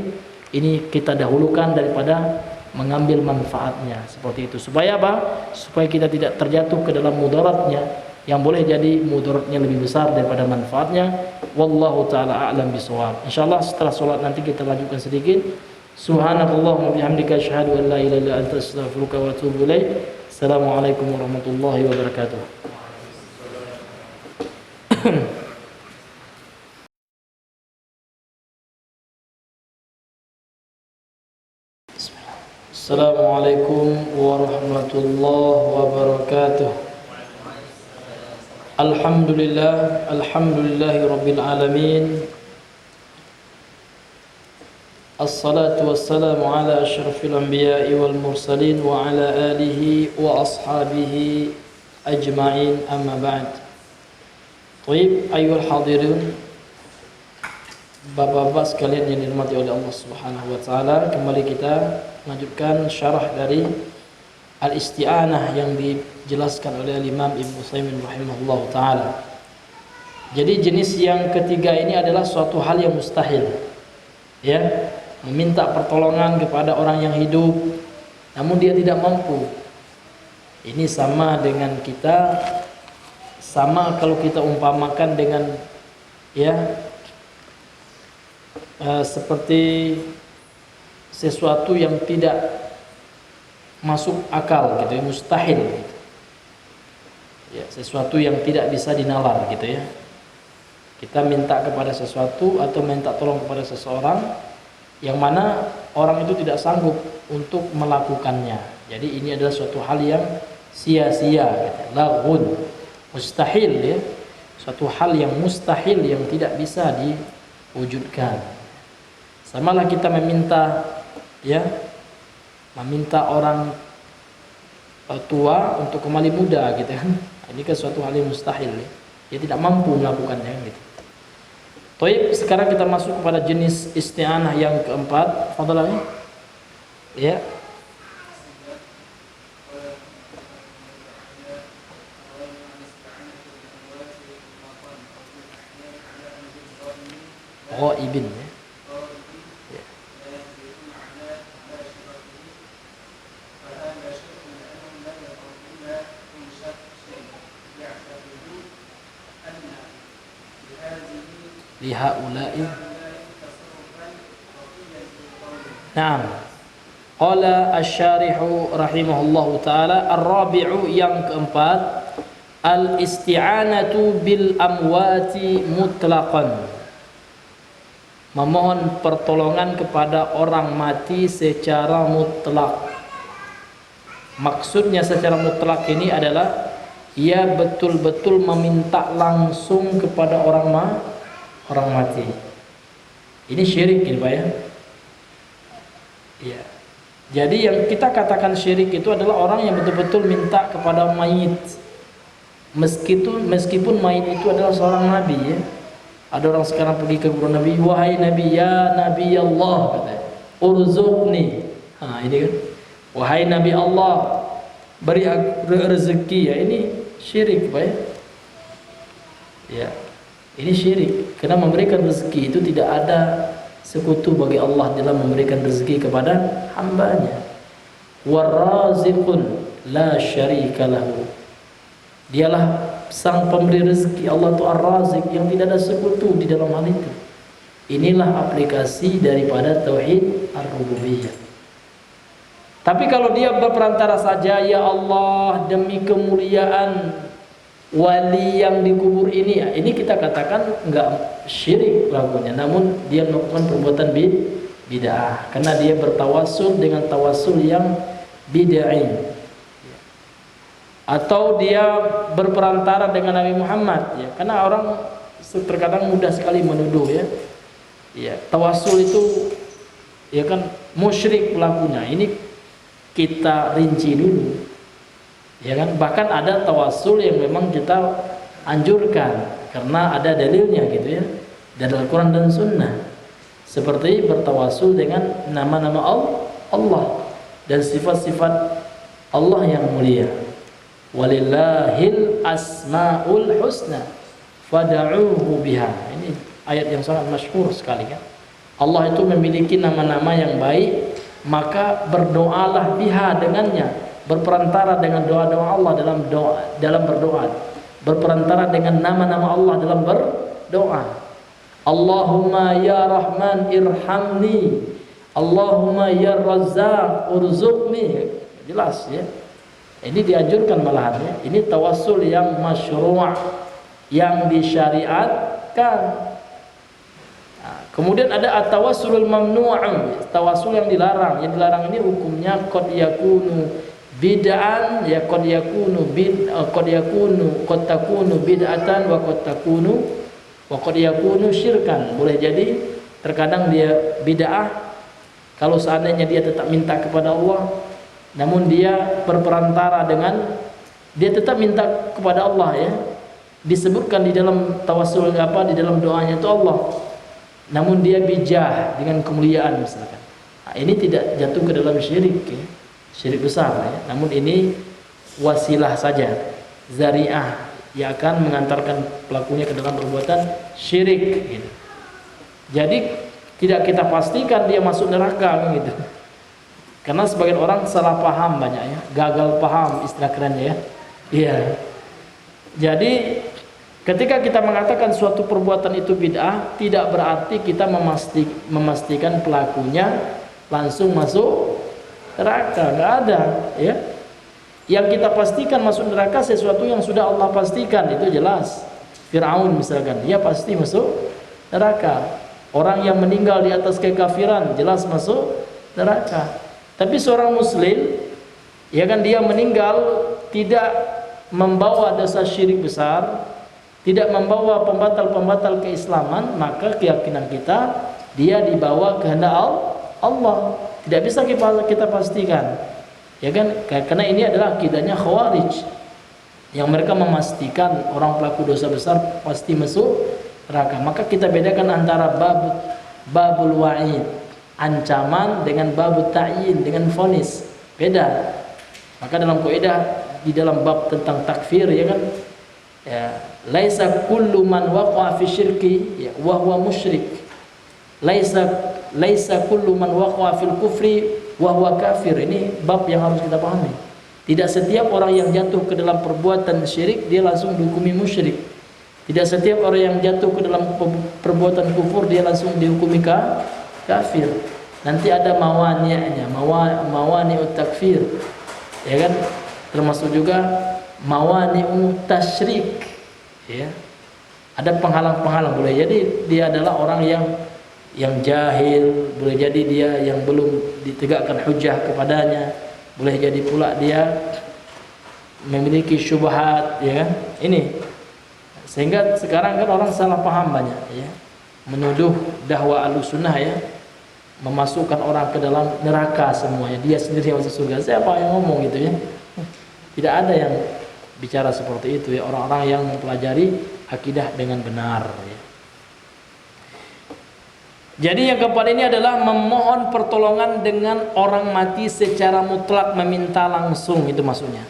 kita dahulukan daripada mengambil manfaatnya, seperti itu. Supaya apa? Supaya kita tidak terjatuh ke dalam mudaratnya, yang boleh jadi mudaratnya lebih besar daripada manfaatnya. Wallahu taala a'lam bishawab. Insyaallah setelah salat nanti kita lanjutkan sedikit. Subhanakallahumma bihamdika asyhadu an la ilaha illa anta astaghfiruka wa atubu ilaik. Assalamualaikum warahmatullahi wabarakatuh. Assalamualaikum warahmatullahi wabarakatuh. Alhamdulillahi rabbil alamin. Assalatu wassalamu ala asyrafil anbiya'i wal mursalin wa ala alihi wa ashabihi ajma'in, amma ba'd. Taib, ayyuhal hadirin, bapak-bapak sekalian yang dirahmati oleh Allah Subhanahu wa taala, kembali kita melanjutkan syarah dari Al-Isti'anah yang dijelaskan oleh Imam Ibnu Utsaimin rahimahullah taala. Jadi jenis yang ketiga ini adalah suatu hal yang mustahil, ya, meminta pertolongan kepada orang yang hidup namun dia tidak mampu. Ini sama dengan kita, sama kalau kita umpamakan dengan ya seperti sesuatu yang tidak masuk akal gitu ya, mustahil gitu. Ya, sesuatu yang tidak bisa dinalar gitu ya. Kita minta kepada sesuatu atau minta tolong kepada seseorang yang mana orang itu tidak sanggup untuk melakukannya. Jadi ini adalah suatu hal yang sia-sia gitu. Laghun, mustahil ya. Suatu hal yang mustahil yang tidak bisa diwujudkan. Samalah kita meminta orang tua untuk kembali muda gitu kan. Ini kan suatu hal yang mustahil ya. Dia tidak mampu melakukannya gitu. Baik, sekarang kita masuk kepada jenis isti'anah yang keempat. Fadhal ya. Ghaibin ya. Lihaula'i. Naam. Qala asy-syarihu rahimahullahu taala, ar-rabi'u, yang keempat, al-isti'anatu bil amwati mutlaqan. Memohon pertolongan kepada orang mati secara mutlak. Maksudnya secara mutlak ini adalah ia betul-betul meminta langsung kepada orang mati. Ini syirik ini Pak ya. Iya. Jadi yang kita katakan syirik itu adalah orang yang betul-betul minta kepada mayit. Meskipun mayit itu adalah seorang nabi ya. Ada orang sekarang pergi ke kuburan Nabi, wahai Nabi, ya Nabi Allah, katanya, urzuqni. Ini kan, wahai Nabi Allah, beri rezeki ya. Ini syirik, Pak ya. Ya, ini syirik. Karena memberikan rezeki itu tidak ada sekutu bagi Allah dalam memberikan rezeki kepada hambanya. Warraziqun la syarika lahu. Dialah sang pemberi rezeki. Allah itu Ar-Razik yang tidak ada sekutu di dalam hal itu. Inilah aplikasi daripada tauhid ar-rububiyah. Tapi kalau dia berperantara saja, ya Allah, demi kemuliaan wali yang dikubur ini, ya, ini kita katakan enggak syirik lakunya, namun dia melakukan perbuatan bid'ah karena dia bertawassul dengan tawassul yang bid'ah. Atau dia berperantara dengan Nabi Muhammad ya, karena orang terkadang mudah sekali menuduh ya. Ya, tawassul itu ya kan musyrik pelakunya. Ini kita rinci dulu. Ya kan, bahkan ada tawassul yang memang kita anjurkan karena ada dalilnya gitu ya, dari Al-Qur'an dan Sunnah. Seperti bertawassul dengan nama-nama Allah dan sifat-sifat Allah yang mulia. Walillahil asmaul husna fad'uuhu biha. Ini ayat yang sangat masyhur sekali kan. Allah itu memiliki nama-nama yang baik, maka berdoalah biha dengannya, berperantara dengan doa-doa Allah dalam berdoa, berperantara dengan nama-nama Allah dalam berdoa. Allahumma ya Rahman irhamni, Allahumma ya Razzaq urzuqni. Jelas ya. Ini dianjurkan malahan ya. Ini tawassul yang masyru', yang disyariatkan. Kemudian ada at-tawassulul mamnu', tawassul yang dilarang. Yang dilarang ini hukumnya qad yakunu bid'an, ya qad yakunu qad takunu bid'atan wa qad yakunu syirkan. Boleh jadi terkadang dia bid'ah kalau seandainya dia tetap minta kepada Allah, namun dia berperantara dengan, dia tetap minta kepada Allah ya. Disebutkan di dalam tawassul di dalam doanya itu Allah. Namun dia bijah dengan kemuliaan misalkan. Ini tidak jatuh ke dalam syirik ya. Syirik besar ya. Namun ini wasilah saja, zari'ah yang akan mengantarkan pelakunya ke dalam perbuatan syirik gitu. Jadi tidak kita pastikan dia masuk neraka gitu. Karena sebagian orang salah paham banyak ya, gagal paham istilah kerennya ya. Iya. Jadi ketika kita mengatakan suatu perbuatan itu bid'ah, tidak berarti kita memastikan pelakunya langsung masuk neraka, enggak ada ya. Yang kita pastikan masuk neraka sesuatu yang sudah Allah pastikan, itu jelas. Fir'aun misalkan, dia pasti masuk neraka. Orang yang meninggal di atas kekafiran jelas masuk neraka. Tapi seorang muslim ya kan, dia meninggal tidak membawa dosa syirik besar, tidak membawa pembatal-pembatal keislaman, maka keyakinan kita dia dibawa kehendak Allah. Tidak bisa kita pastikan. Ya kan? Karena ini adalah akidahnya Khawarij. Yang mereka memastikan orang pelaku dosa besar pasti masuk neraka. Maka kita bedakan antara babul wa'id, ancaman, dengan babut ta'yin, dengan vonis. Beda. Maka dalam kaidah di dalam bab tentang takfir ya kan, ya, laisa kullu man waqa'a fi syirki ya wa huwa musyrik. Laisa kullu man waqa'a fil kufri wa huwa kafir. Ini bab yang harus kita pahami. Tidak setiap orang yang jatuh ke dalam perbuatan syirik dia langsung dihukumi musyrik. Tidak setiap orang yang jatuh ke dalam perbuatan kufur dia langsung dihukumi kafir. Nanti ada mawani'nya, mawani'ut takfir. Ya kan? Termasuk juga mawani'ut tasyrik. Ya. Ada penghalang-penghalang, boleh jadi dia adalah orang yang jahil, boleh jadi dia yang belum ditegakkan hujah kepadanya, boleh jadi pula dia memiliki syubhat ya kan? Ini. Sehingga sekarang kan orang salah paham banyak ya. Menuduh dakwah Ahlussunnah ya, memasukkan orang ke dalam neraka semuanya, dia sendiri yang masuk surga. Siapa yang ngomong gitu ya? Tidak ada yang bicara seperti itu ya, orang-orang yang mempelajari akidah dengan benar ya. Jadi yang keempat ini adalah memohon pertolongan dengan orang mati secara mutlak, meminta langsung, itu maksudnya.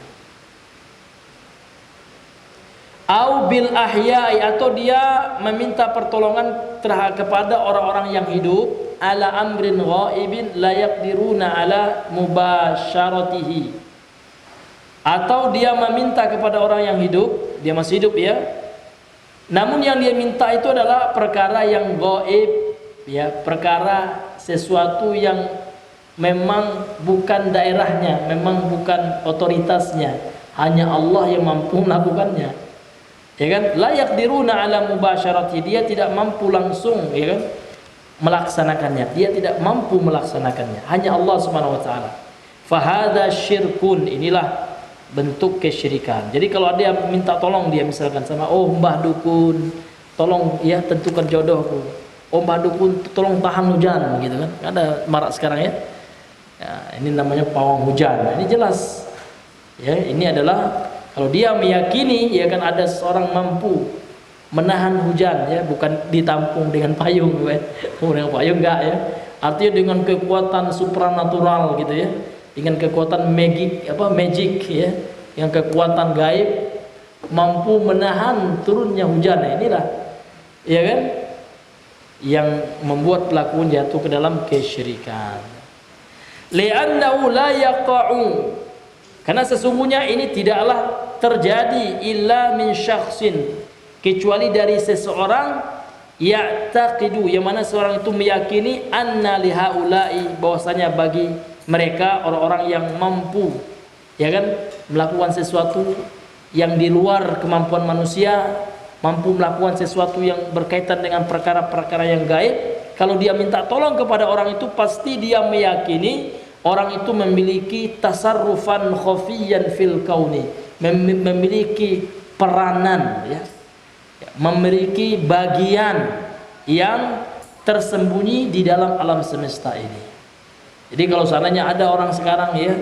Au bil ahya'i, atau dia meminta pertolongan kepada orang-orang yang hidup, ala amrin ghaibin la yaqdiruna ala mubasyaratihi, atau dia meminta kepada orang yang hidup, dia masih hidup ya, namun yang dia minta itu adalah perkara yang gaib ya, perkara sesuatu yang memang bukan daerahnya, memang bukan otoritasnya, hanya Allah yang mampu melakukannya. Ya kan, la yaqdiruna ala mubasyarati, dia tidak mampu langsung ya kan melaksanakannya, dia tidak mampu melaksanakannya, hanya Allah Subhanahu wa taala. Fa hadza syirkun, inilah bentuk kesyirikan. Jadi kalau dia minta tolong, dia misalkan sama, oh Mbah Dukun, tolong ya tentukan jodohku. Oh Mbah Dukun, tolong tahan hujan, gitu kan. Ada marak sekarang ya. Ya, ini namanya pawang hujan. Nah, ini jelas. Ya, ini adalah kalau dia meyakini ya kan ada seorang mampu menahan hujan ya, bukan ditampung dengan payung ya. Dengan payung enggak ya. Artinya dengan kekuatan supranatural gitu ya. Dengan kekuatan magic ya, yang kekuatan gaib mampu menahan turunnya hujan. Nah, inilah ya kan yang membuat pelaku jatuh ke dalam kesyirikan. Li'annahu la yaqa'u, karena sesungguhnya ini tidaklah terjadi illa min syakhsin, kecuali dari seseorang ya'taqidu, yang mana seorang itu meyakini anna lihaula'i, bahwasanya bagi mereka orang-orang yang mampu ya kan melakukan sesuatu yang di luar kemampuan manusia, mampu melakukan sesuatu yang berkaitan dengan perkara-perkara yang gaib, kalau dia minta tolong kepada orang itu pasti dia meyakini orang itu memiliki tasarrufan khafiyan fil kauni, memiliki peranan ya, memiliki bagian yang tersembunyi di dalam alam semesta ini. Jadi kalau seandainya ada orang sekarang ya,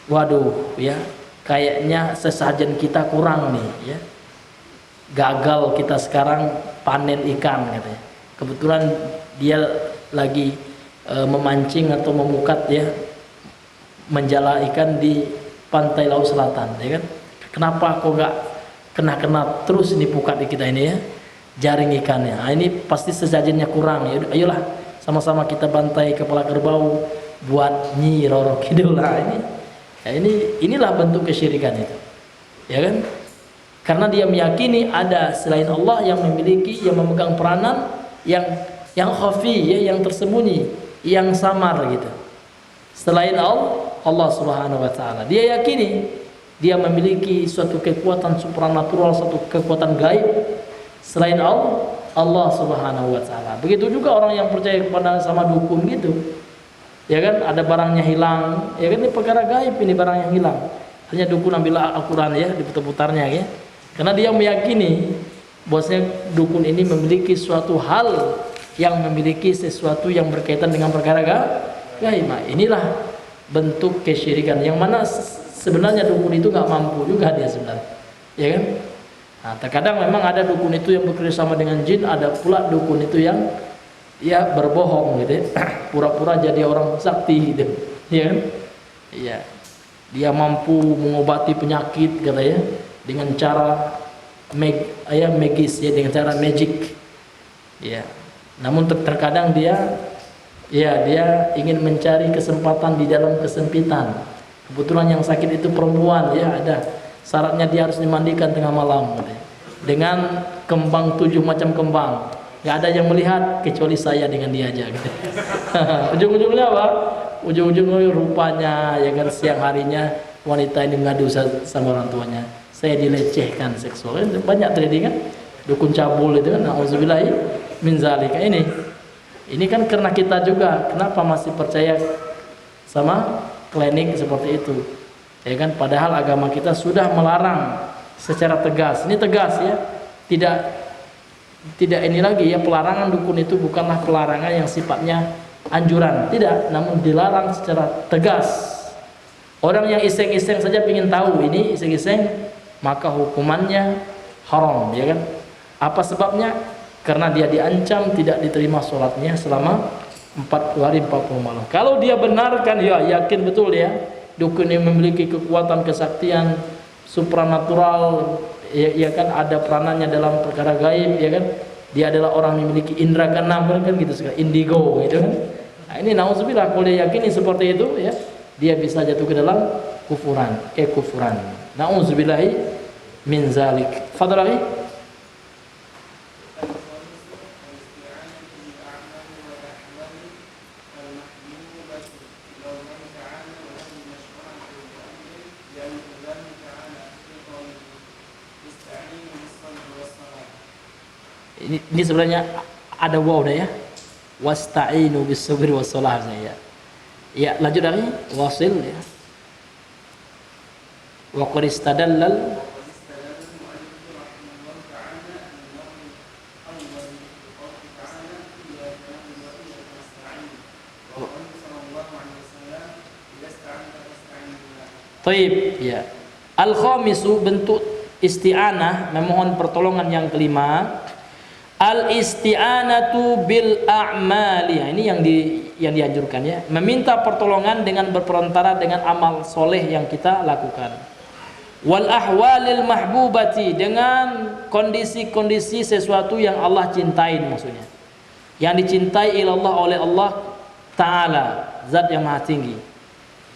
waduh ya, kayaknya sesajen kita kurang nih ya, gagal kita sekarang panen ikan katanya. Kebetulan dia lagi memancing atau memukat ya, menjala ikan di pantai Laut Selatan ya kan. Kenapa kok nggak kena terus ini pukat di kita ini ya, jaring ikannya. Nah, ini pasti sesajennya kurang ya. Ayolah sama-sama kita bantai kepala kerbau buat Nyi Roro Kidul. Nah, inilah bentuk kesyirikan itu ya kan, karena dia meyakini ada selain Allah yang memiliki, yang memegang peranan yang khafi ya, yang tersembunyi, yang samar gitu. Selain Allah Subhanahu wa taala, dia yakini dia memiliki suatu kekuatan supranatural, suatu kekuatan gaib selain Allah Subhanahu wa taala. Begitu juga orang yang percaya kepada sama dukun gitu. Ya kan, ada barangnya hilang, ya kan, ini perkara gaib, ini barang yang hilang. Hanya dukun ambil Al-Qur'an ya, diputar-putarnya ya. Karena dia meyakini bahwasanya dukun ini memiliki suatu hal yang memiliki sesuatu yang berkaitan dengan perkara gaib. Nah, inilah bentuk kesyirikan yang mana sebenarnya dukun itu nggak mampu juga dia sebenarnya. Ya kan? Nah, terkadang memang ada dukun itu yang bekerja sama dengan jin, ada pula dukun itu yang ya berbohong gitu ya, pura-pura jadi orang sakti gitu, ya kan? Iya, dia mampu mengobati penyakit katanya dengan cara magis ya, dengan cara magic, ya. Namun terkadang dia ingin mencari kesempatan di dalam kesempitan. Kebetulan yang sakit itu perempuan ya, ada syaratnya dia harus dimandikan tengah malam katanya, dengan kembang 7 macam kembang. Gak ada yang melihat kecuali saya dengan dia aja gitu. Ujung-ujungnya apa? Ujung-ujungnya rupanya ya kan, siang harinya wanita ini mengadu sama orang tuanya, saya dilecehkan seksual. Banyak terjadi kan, dukun cabul itu kan, auzubillahi min zalika. Ini kan karena kita juga kenapa masih percaya sama klinik seperti itu ya kan, padahal agama kita sudah melarang secara tegas. Ini tegas ya, tidak ini lagi ya, pelarangan dukun itu bukanlah pelarangan yang sifatnya anjuran, tidak, namun dilarang secara tegas. Orang yang iseng-iseng saja ingin tahu ini iseng-iseng maka hukumannya haram, ya kan? Apa sebabnya? Karena dia diancam tidak diterima sholatnya selama 40 hari 40 malam. Kalau dia benarkan, ya yakin betul ya, dukun yang memiliki kekuatan kesaktian supranatural, ya kan, ada peranannya dalam perkara gaib, ya kan, dia adalah orang yang memiliki indera keenam, kan gitu sekali, indigo gitu kan. Nah, ini nauzubillah, kalau dia yakini seperti itu ya, dia bisa jatuh ke dalam kekufuran. Nauzubillahi min zalik. Fadhal akhi. Ini sebenarnya ada waw dah ya. Wasta'inu bis sabri was salah ya. Ya, lanjut lagi, wasil ya. Wa qad istadallal Taib ya. Al-khamisu, bentuk isti'anah, memohon pertolongan yang kelima. Al-isti'anatu bil a'mali. Ini yang dianjurkan ya. Meminta pertolongan dengan berperantara dengan amal soleh yang kita lakukan. Wal ahwalil mahbubati, dengan kondisi-kondisi sesuatu yang Allah cintai, maksudnya. Yang dicintai oleh Allah Ta'ala, zat yang maha tinggi.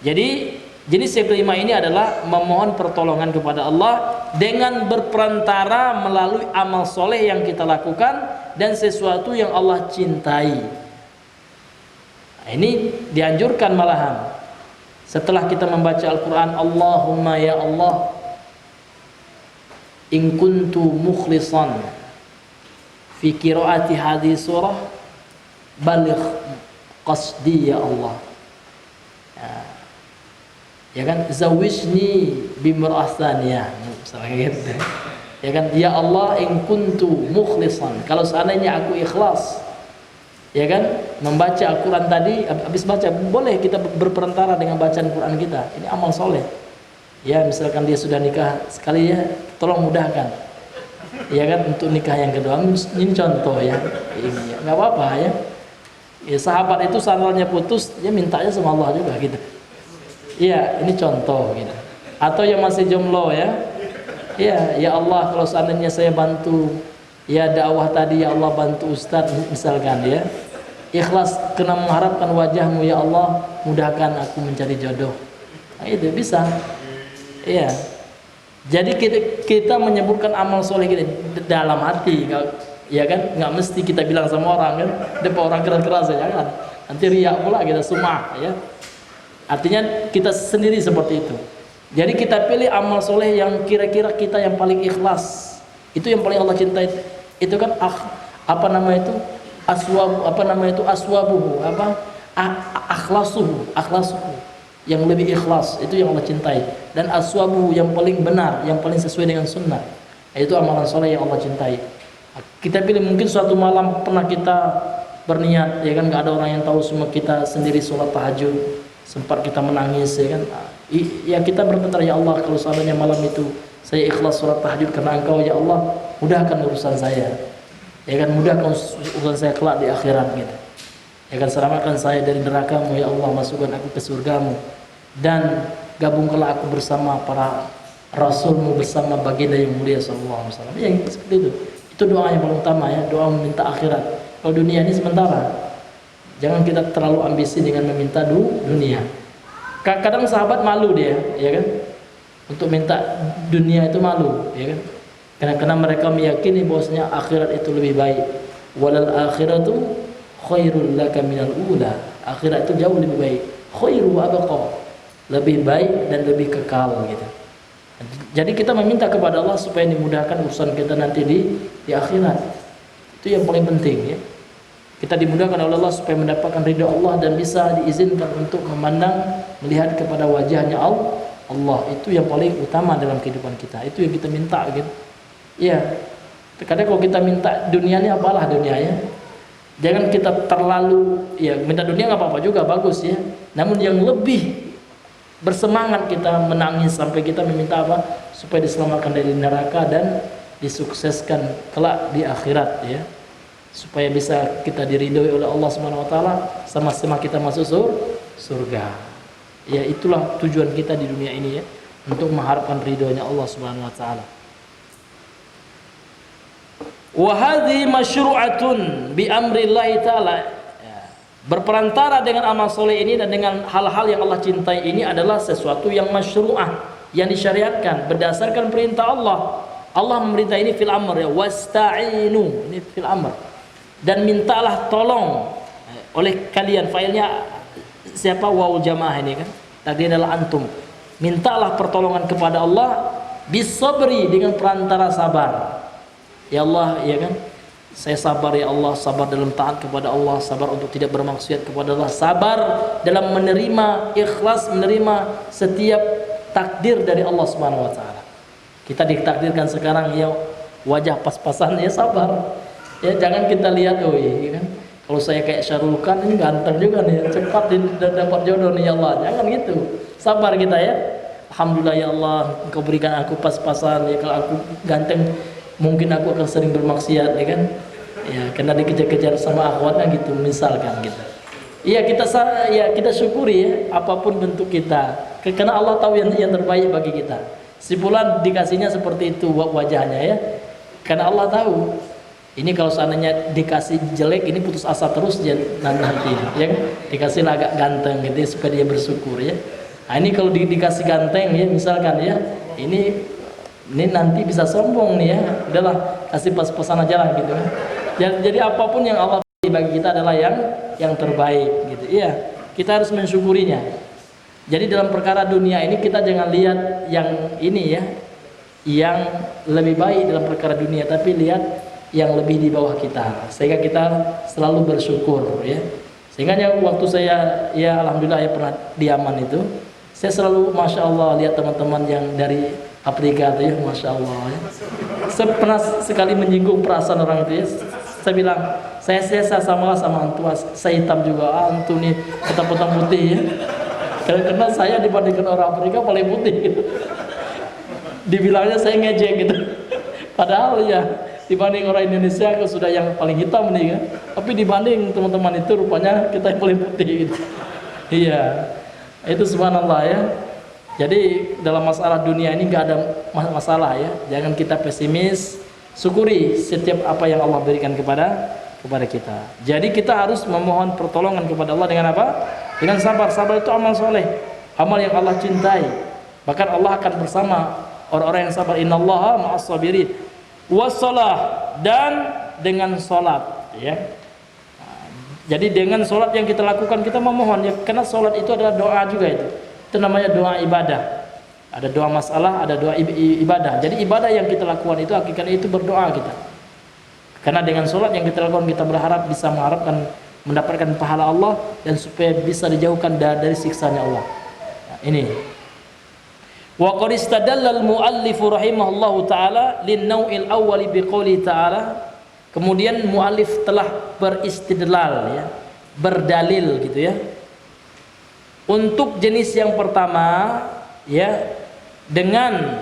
Jadi jenis yang kelima ini adalah memohon pertolongan kepada Allah dengan berperantara melalui amal soleh yang kita lakukan dan sesuatu yang Allah cintai. Nah, ini dianjurkan malahan. Setelah kita membaca Al-Quran, Allahumma ya Allah, in kuntu mukhlisan fi qiraati hadhihi surah, baligh qasdi ya Allah. Ya kan, zawijni bimra'athaniyah, misalnya gitu. Ya kan, ya Allah in kuntu mukhlisan, kalau seandainya aku ikhlas, ya kan, membaca Al-Quran tadi, habis baca boleh kita berperantara dengan bacaan Quran kita. Ini amal soleh. Ya, misalkan dia sudah nikah sekali ya, tolong mudahkan. Ya kan, untuk nikah yang kedua, ini contoh ya. Ini ya, nggak apa-apa ya. Ya, sahabat itu sandalnya putus, dia mintanya sama Allah juga gitu. Iya, ini contoh gitu. Atau yang masih jomblo ya. Iya, ya Allah, kalau seandainya saya bantu ya dakwah tadi, ya Allah bantu Ustaz misalkan ya. Ikhlas kena mengharapkan wajahmu ya Allah, mudahkan aku mencari jodoh. Nah, itu bisa. Iya. Jadi kita menyebutkan amal soleh kita dalam hati, ya kan? Nggak mesti kita bilang sama orang kan. Depan orang keras-keras ya kan. Nanti riak pula kita sumah ya. Artinya kita sendiri seperti itu. Jadi kita pilih amal soleh yang kira-kira kita yang paling ikhlas. Itu yang paling Allah cintai. Itu kan aswabuhu, akhlasuhu, yang lebih ikhlas, itu yang Allah cintai. Dan aswabuhu, yang paling benar, yang paling sesuai dengan sunnah. Itu amalan soleh yang Allah cintai. Kita pilih, mungkin suatu malam pernah kita berniat, ya kan, nggak ada orang yang tahu, semua kita sendiri sholat tahajud. Sempat kita menangis, ya kan, ya kita berbentar, ya Allah, kalau seandainya malam itu saya ikhlas sholat tahajud karena Engkau ya Allah, mudahkan urusan saya, ya kan, mudahkan urusan saya kelak di akhirat gitu, ya kan, selamatkan saya dari neraka-Mu ya Allah, masukkan aku ke surga-Mu, dan gabungkanlah aku bersama para Rasul-Mu, bersama baginda yang mulia sallallahu alaihi wasallam. Ya seperti itu doa yang paling utama ya, doa meminta akhirat. Kalau dunia ini sementara. Jangan kita terlalu ambisi dengan meminta dunia. Kadang sahabat malu dia, ya kan, untuk minta dunia itu malu, ya kan, karena mereka meyakini bahwasanya akhirat itu lebih baik. Walal akhiratu khairul laka minal ula. Akhirat itu jauh lebih baik. Khairu wa abqa, lebih baik dan lebih kekal gitu. Jadi kita meminta kepada Allah supaya dimudahkan urusan kita nanti di akhirat. Itu yang paling penting ya. Kita dimudahkan oleh Allah supaya mendapatkan ridha Allah dan bisa diizinkan untuk memandang, melihat kepada wajahnya Allah. Itu yang paling utama dalam kehidupan kita. Itu yang kita minta gitu. Iya. Kadang kalau kita minta dunianya, apalah dunianya. Jangan kita terlalu, ya minta dunia nggak apa-apa juga, bagus ya. Namun yang lebih bersemangat kita menangis sampai kita meminta apa? Supaya diselamatkan dari neraka dan disukseskan kelak di akhirat ya. Supaya bisa kita diridhoi oleh Allah Subhanahu wa taala sama-sama kita masuk surga. Ya itulah tujuan kita di dunia ini ya, untuk mengharapkan ridhonya Allah Subhanahu wa taala. Wa hadhi masyru'atun bi amrillahi ta'ala. Berperantara dengan amal soleh ini dan dengan hal-hal yang Allah cintai ini adalah sesuatu yang masyru'ah, yang disyariatkan berdasarkan perintah Allah. Allah memerintah ini fil amr ya, wasta'inu, ini fil amr. Dan mintalah tolong oleh kalian, failnya siapa? Waw jamaah ini kan. Tadi adalah antum. Mintalah pertolongan kepada Allah bisabri, dengan perantara sabar. Ya Allah, ya kan? Saya sabar ya Allah, sabar dalam taat kepada Allah, sabar untuk tidak bermaksiat kepada Allah, sabar dalam menerima, ikhlas menerima setiap takdir dari Allah Subhanahu wa taala. Kita ditakdirkan sekarang ya wajah pas-pasan, ya sabar. Ya jangan kita lihat ya kan. Kalau saya kayak Syahrul Khan ini ganteng juga nih, cepat dapat jodoh nih ya Allah. Jangan gitu. Sabar kita ya. Alhamdulillah ya Allah, Engkau berikan aku pas-pasan ya, kalau aku ganteng mungkin aku akan sering bermaksiat ya kan, ya karena dikejar-kejar sama akhwatnya gitu misalkan gitu. Iya kita syukuri ya apapun bentuk kita, karena Allah tahu yang terbaik bagi kita. Si fulan dikasihnya seperti itu wajahnya ya, karena Allah tahu ini kalau seandainya dikasih jelek ini putus asa terus nanti ya kan? Dikasih agak ganteng gitu supaya dia bersyukur ya. Nah ini kalau dikasih ganteng ya misalkan ya, ini nanti bisa sombong nih ya, udahlah kasih pas-pasan aja lah gitu. Jadi apapun yang Allah bagi kita adalah yang terbaik gitu. Iya, kita harus mensyukurinya. Jadi dalam perkara dunia ini kita jangan lihat yang ini ya, yang lebih baik dalam perkara dunia, tapi lihat yang lebih di bawah kita, sehingga kita selalu bersyukur ya. Sehingga waktu saya ya alhamdulillah ya pernah di Yaman itu, saya selalu masya Allah lihat teman-teman yang dari Afrika itu ya, masya Allah ya. Saya pernah sekali menyinggung perasaan orang itu ya. Saya bilang, saya sama antu, saya hitam juga, antu nih petang-petang putih ya. Karena saya dibandingkan orang Afrika paling putih gitu. Dibilangnya saya ngejek gitu. Padahal ya dibanding orang Indonesia aku sudah yang paling hitam nih kan. Tapi dibanding teman-teman itu rupanya kita yang paling putih gitu. Iya, itu subhanallah ya. Jadi dalam masalah dunia ini nggak ada masalah ya. Jangan kita pesimis, syukuri setiap apa yang Allah berikan kepada kita. Jadi kita harus memohon pertolongan kepada Allah dengan apa? Dengan sabar. Sabar itu amal soleh, amal yang Allah cintai. Bahkan Allah akan bersama orang-orang yang sabar. Innallaha ma'as sabirin. Wassalah, dan dengan salat ya. Jadi dengan salat yang kita lakukan kita memohon ya, karena salat itu adalah doa juga itu. Itu namanya doa ibadah. Ada doa masalah, ada doa ibadah. Jadi ibadah yang kita lakukan itu hakikatnya itu berdoa kita. Karena dengan sholat yang kita lakukan kita berharap bisa mendapatkan pahala Allah dan supaya bisa dijauhkan dari siksanya Allah. Nah, ini. Wa qad istadalla al-muallif rahimahullahu taala lin-naw'il awwal biqouli ta'ala. Kemudian muallif telah beristidlal ya, berdalil gitu ya. Untuk jenis yang pertama ya, dengan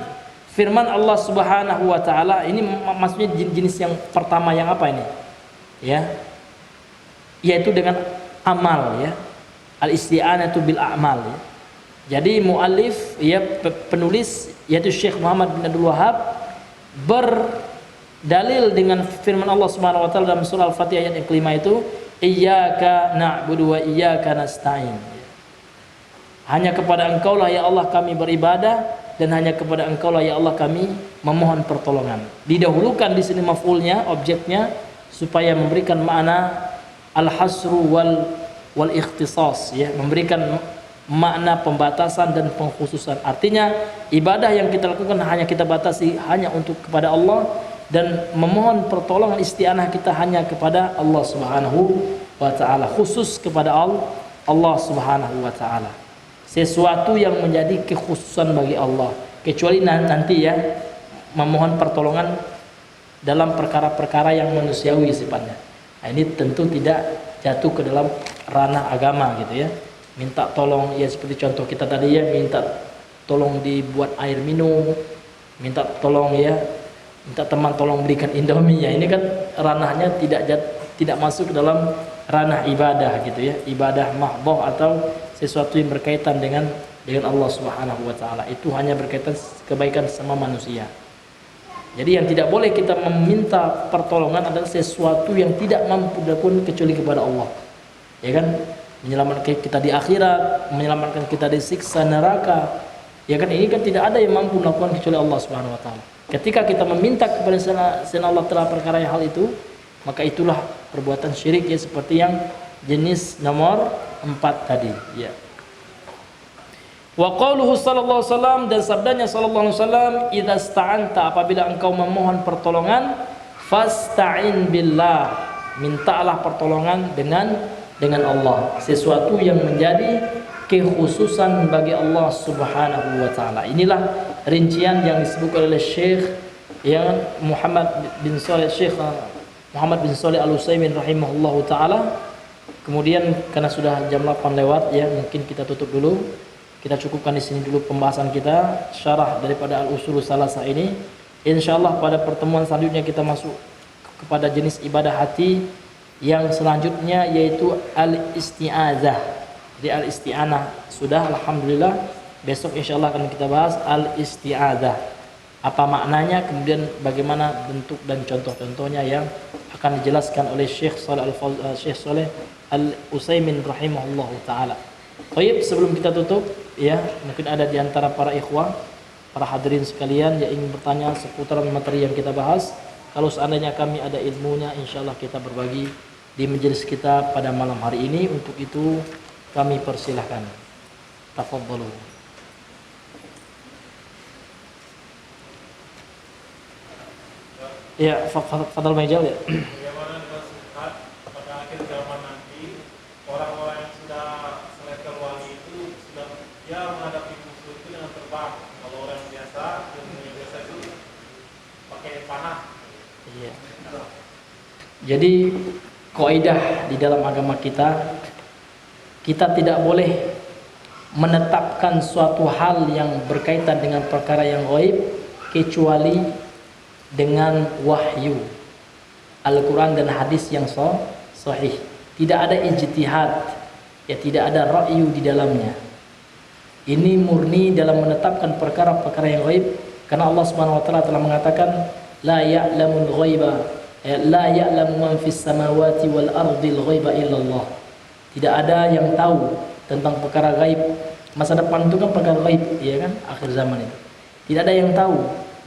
firman Allah Subhanahu wa taala, ini maksudnya jenis yang pertama yang apa ini? Ya. Yaitu dengan amal ya. Al-isti'anatu bil a'mal ya. Jadi muallif ya, penulis yaitu Syekh Muhammad bin Abdul Wahhab berdalil dengan firman Allah Subhanahu wa taala dalam surah Al-Fatihah ayat yang kelima itu, iyyaka na'budu wa iyyaka nasta'in. Hanya kepada Engkau lah ya Allah kami beribadah, dan hanya kepada Engkau lah ya Allah kami memohon pertolongan. Didahulukan di sini maf'ulnya, objeknya, supaya memberikan makna al-hasru wal ikhtisas ya, memberikan makna pembatasan dan pengkhususan. Artinya ibadah yang kita lakukan hanya kita batasi hanya untuk kepada Allah, dan memohon pertolongan isti'anah kita hanya kepada Allah Subhanahu wa taala, khusus kepada Allah Subhanahu wa taala. Sesuatu yang menjadi kekhususan bagi Allah, kecuali nanti ya memohon pertolongan dalam perkara-perkara yang manusiawi sifatnya. Nah, ini tentu tidak jatuh ke dalam ranah agama gitu ya. minta tolong, ya seperti contoh kita tadi ya, minta tolong dibuat air minum, minta tolong ya, minta teman tolong belikan Indomie ya. Ini kan ranahnya tidak masuk dalam ranah ibadah gitu ya, ibadah mahdhah atau sesuatu yang berkaitan dengan Allah Subhanahu wa taala. Itu hanya berkaitan kebaikan sama manusia. Jadi yang tidak boleh kita meminta pertolongan adalah sesuatu yang tidak mampu pun kecuali kepada Allah. Ya kan? Menyelamatkan kita di akhirat, menyelamatkan kita dari siksa neraka. Ya kan, ini kan tidak ada yang mampu melakukan kecuali Allah Subhanahu wa taala. Ketika kita meminta kepada selain Allah telah perkara hal itu, maka itulah perbuatan syirik ya, seperti yang jenis nomor 4 tadi ya. Wa qauluhu sallallahu alaihi wasallam, dan sabdanya sallallahu alaihi wasallam, idza sta'anta, apabila engkau memohon pertolongan, fasta'in billah, mintalah pertolongan dengan Allah, sesuatu yang menjadi kekhususan bagi Allah Subhanahu wa taala. Inilah rincian yang disebutkan oleh Syekh yang Muhammad bin Shalih Al-Utsaimin rahimahullahu taala. Kemudian karena sudah jam 8 lewat ya, mungkin kita tutup dulu. Kita cukupkan di sini dulu pembahasan kita, syarah daripada Al-Ushul Salasah ini. Insyaallah pada pertemuan selanjutnya kita masuk kepada jenis ibadah hati yang selanjutnya, yaitu al-isti'adzah. Jadi al-isti'anah sudah, alhamdulillah. Besok insyaallah akan kita bahas al-isti'adzah. Apa maknanya, kemudian bagaimana bentuk dan contoh-contohnya yang akan dijelaskan oleh Syekh Shalih Al-Utsaimin rahimahullahu taala. Baik, sebelum kita tutup ya, mungkin ada di antara para ikhwah, para hadirin sekalian yang ingin bertanya seputar materi yang kita bahas. Kalau seandainya kami ada ilmunya, insyaallah kita berbagi di majelis kita pada malam hari ini. Untuk itu kami persilahkan. Tafadhalu. Ya, fadal majal ya. Bagaimana dengan sifat pada akhir zaman nanti, orang-orang yang sudah selevel wangi itu sudah dia menghadapi musuh itu dengan terbang. Kalau orang biasa, yang biasa itu pakai panah. Iya. Jadi kaidah di dalam agama kita tidak boleh menetapkan suatu hal yang berkaitan dengan perkara yang gaib kecuali dengan wahyu Al-Quran dan hadis yang sahih. Tidak ada ijtihad ya, tidak ada ra'yu di dalamnya. Ini murni dalam menetapkan perkara-perkara yang gaib, karena Allah Subhanahu wa taala telah mengatakan la ya'lamul ghaiba la ya'lamu man fis samawati wal ardil ghaiba illallah. Tidak ada yang tahu tentang perkara gaib. Masa depan itu kan perkara gaib ya kan, akhir zaman itu. Tidak ada yang tahu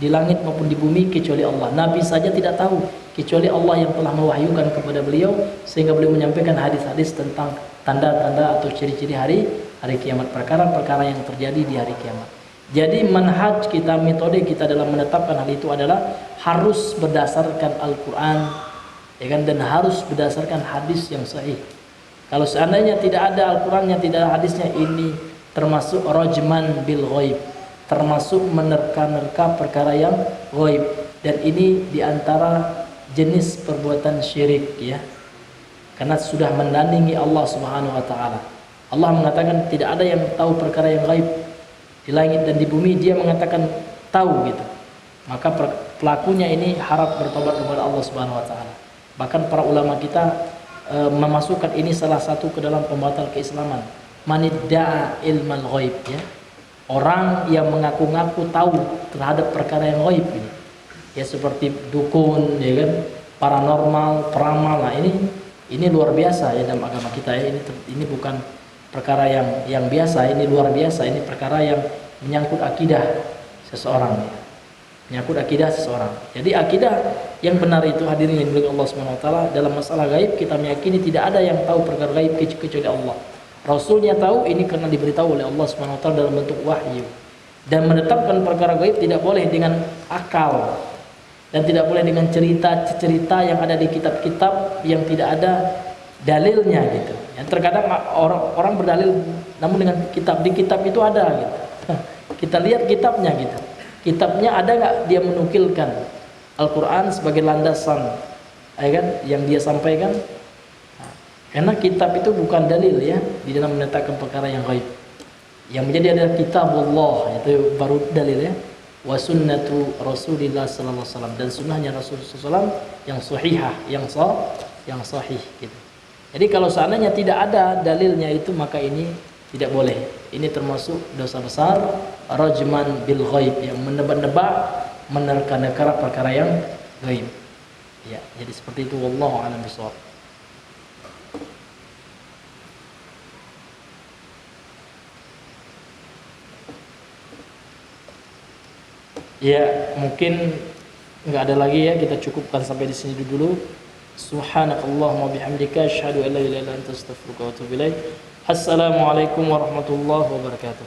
di langit maupun di bumi kecuali Allah. Nabi saja tidak tahu kecuali Allah yang telah mewahyukan kepada beliau, sehingga beliau menyampaikan hadis-hadis tentang tanda-tanda atau ciri-ciri hari kiamat, perkara-perkara yang terjadi di hari kiamat. Jadi manhaj kita, metode kita dalam menetapkan hal itu adalah harus berdasarkan Al-Quran ya kan, dan harus berdasarkan hadis yang sahih. Kalau seandainya tidak ada Al-Qurannya, tidak ada hadisnya, ini termasuk rajman bil ghaib, termasuk menerka-nerka perkara yang gaib, dan ini diantara jenis perbuatan syirik ya, karena sudah menandingi Allah Subhanahu wa taala. Allah mengatakan tidak ada yang tahu perkara yang gaib di langit dan di bumi, dia mengatakan tahu gitu. Maka pelakunya ini harap bertobat kepada Allah Subhanahu wa taala. Bahkan para ulama kita memasukkan ini salah satu ke dalam pembatal keislaman. Manidda'a ilmal ghaib ya. Orang yang mengaku-ngaku tahu terhadap perkara yang gaib ini. Ya seperti dukun ya kan, paranormal, peramal. Nah, ini luar biasa ya dalam agama kita ya. Ini bukan perkara yang biasa, ini luar biasa, ini perkara yang menyangkut akidah seseorang ya. Menyangkut akidah seseorang. Jadi akidah yang benar itu, hadirin yang dimuliakan Allah Subhanahu wa taala, dalam masalah gaib kita meyakini tidak ada yang tahu perkara gaib kecuali Allah. Rasulnya tahu, ini karena diberitahu oleh Allah Subhanahu wa taala dalam bentuk wahyu. Dan menetapkan perkara gaib tidak boleh dengan akal, dan tidak boleh dengan cerita-cerita yang ada di kitab-kitab yang tidak ada dalilnya gitu. Yang terkadang orang berdalil namun dengan kitab, di kitab itu ada gitu. Kita lihat kitabnya gitu. Kitabnya ada nggak dia menukilkan Al-Quran sebagai landasan ya kan, yang dia sampaikan. Karena kitab itu bukan dalil ya di dalam menetapkan perkara yang gaib. Yang menjadi adalah kitabullah, itu baru dalil ya. Wa sunnatu Rasulillah sallallahu alaihi wasallam, dan sunnahnya Rasulullah sallallahu alaihi wasallam yang sahihah, yang sahih gitu. Jadi kalau seandainya tidak ada dalilnya itu, maka ini tidak boleh. Ini termasuk dosa besar, rajman bil ghaib, yang menebak-nebak, menerka-nerka perkara yang gaib. Ya, jadi seperti itu, wallahu a'lam bishawab. Ya, mungkin nggak ada lagi ya, kita cukupkan sampai di sini dulu. Subhanakallahumma bihamdika asyhadu an la ilaha illa anta astaghfiruka wa atubu ilaik. Assalamualaikum warahmatullahi wabarakatuh.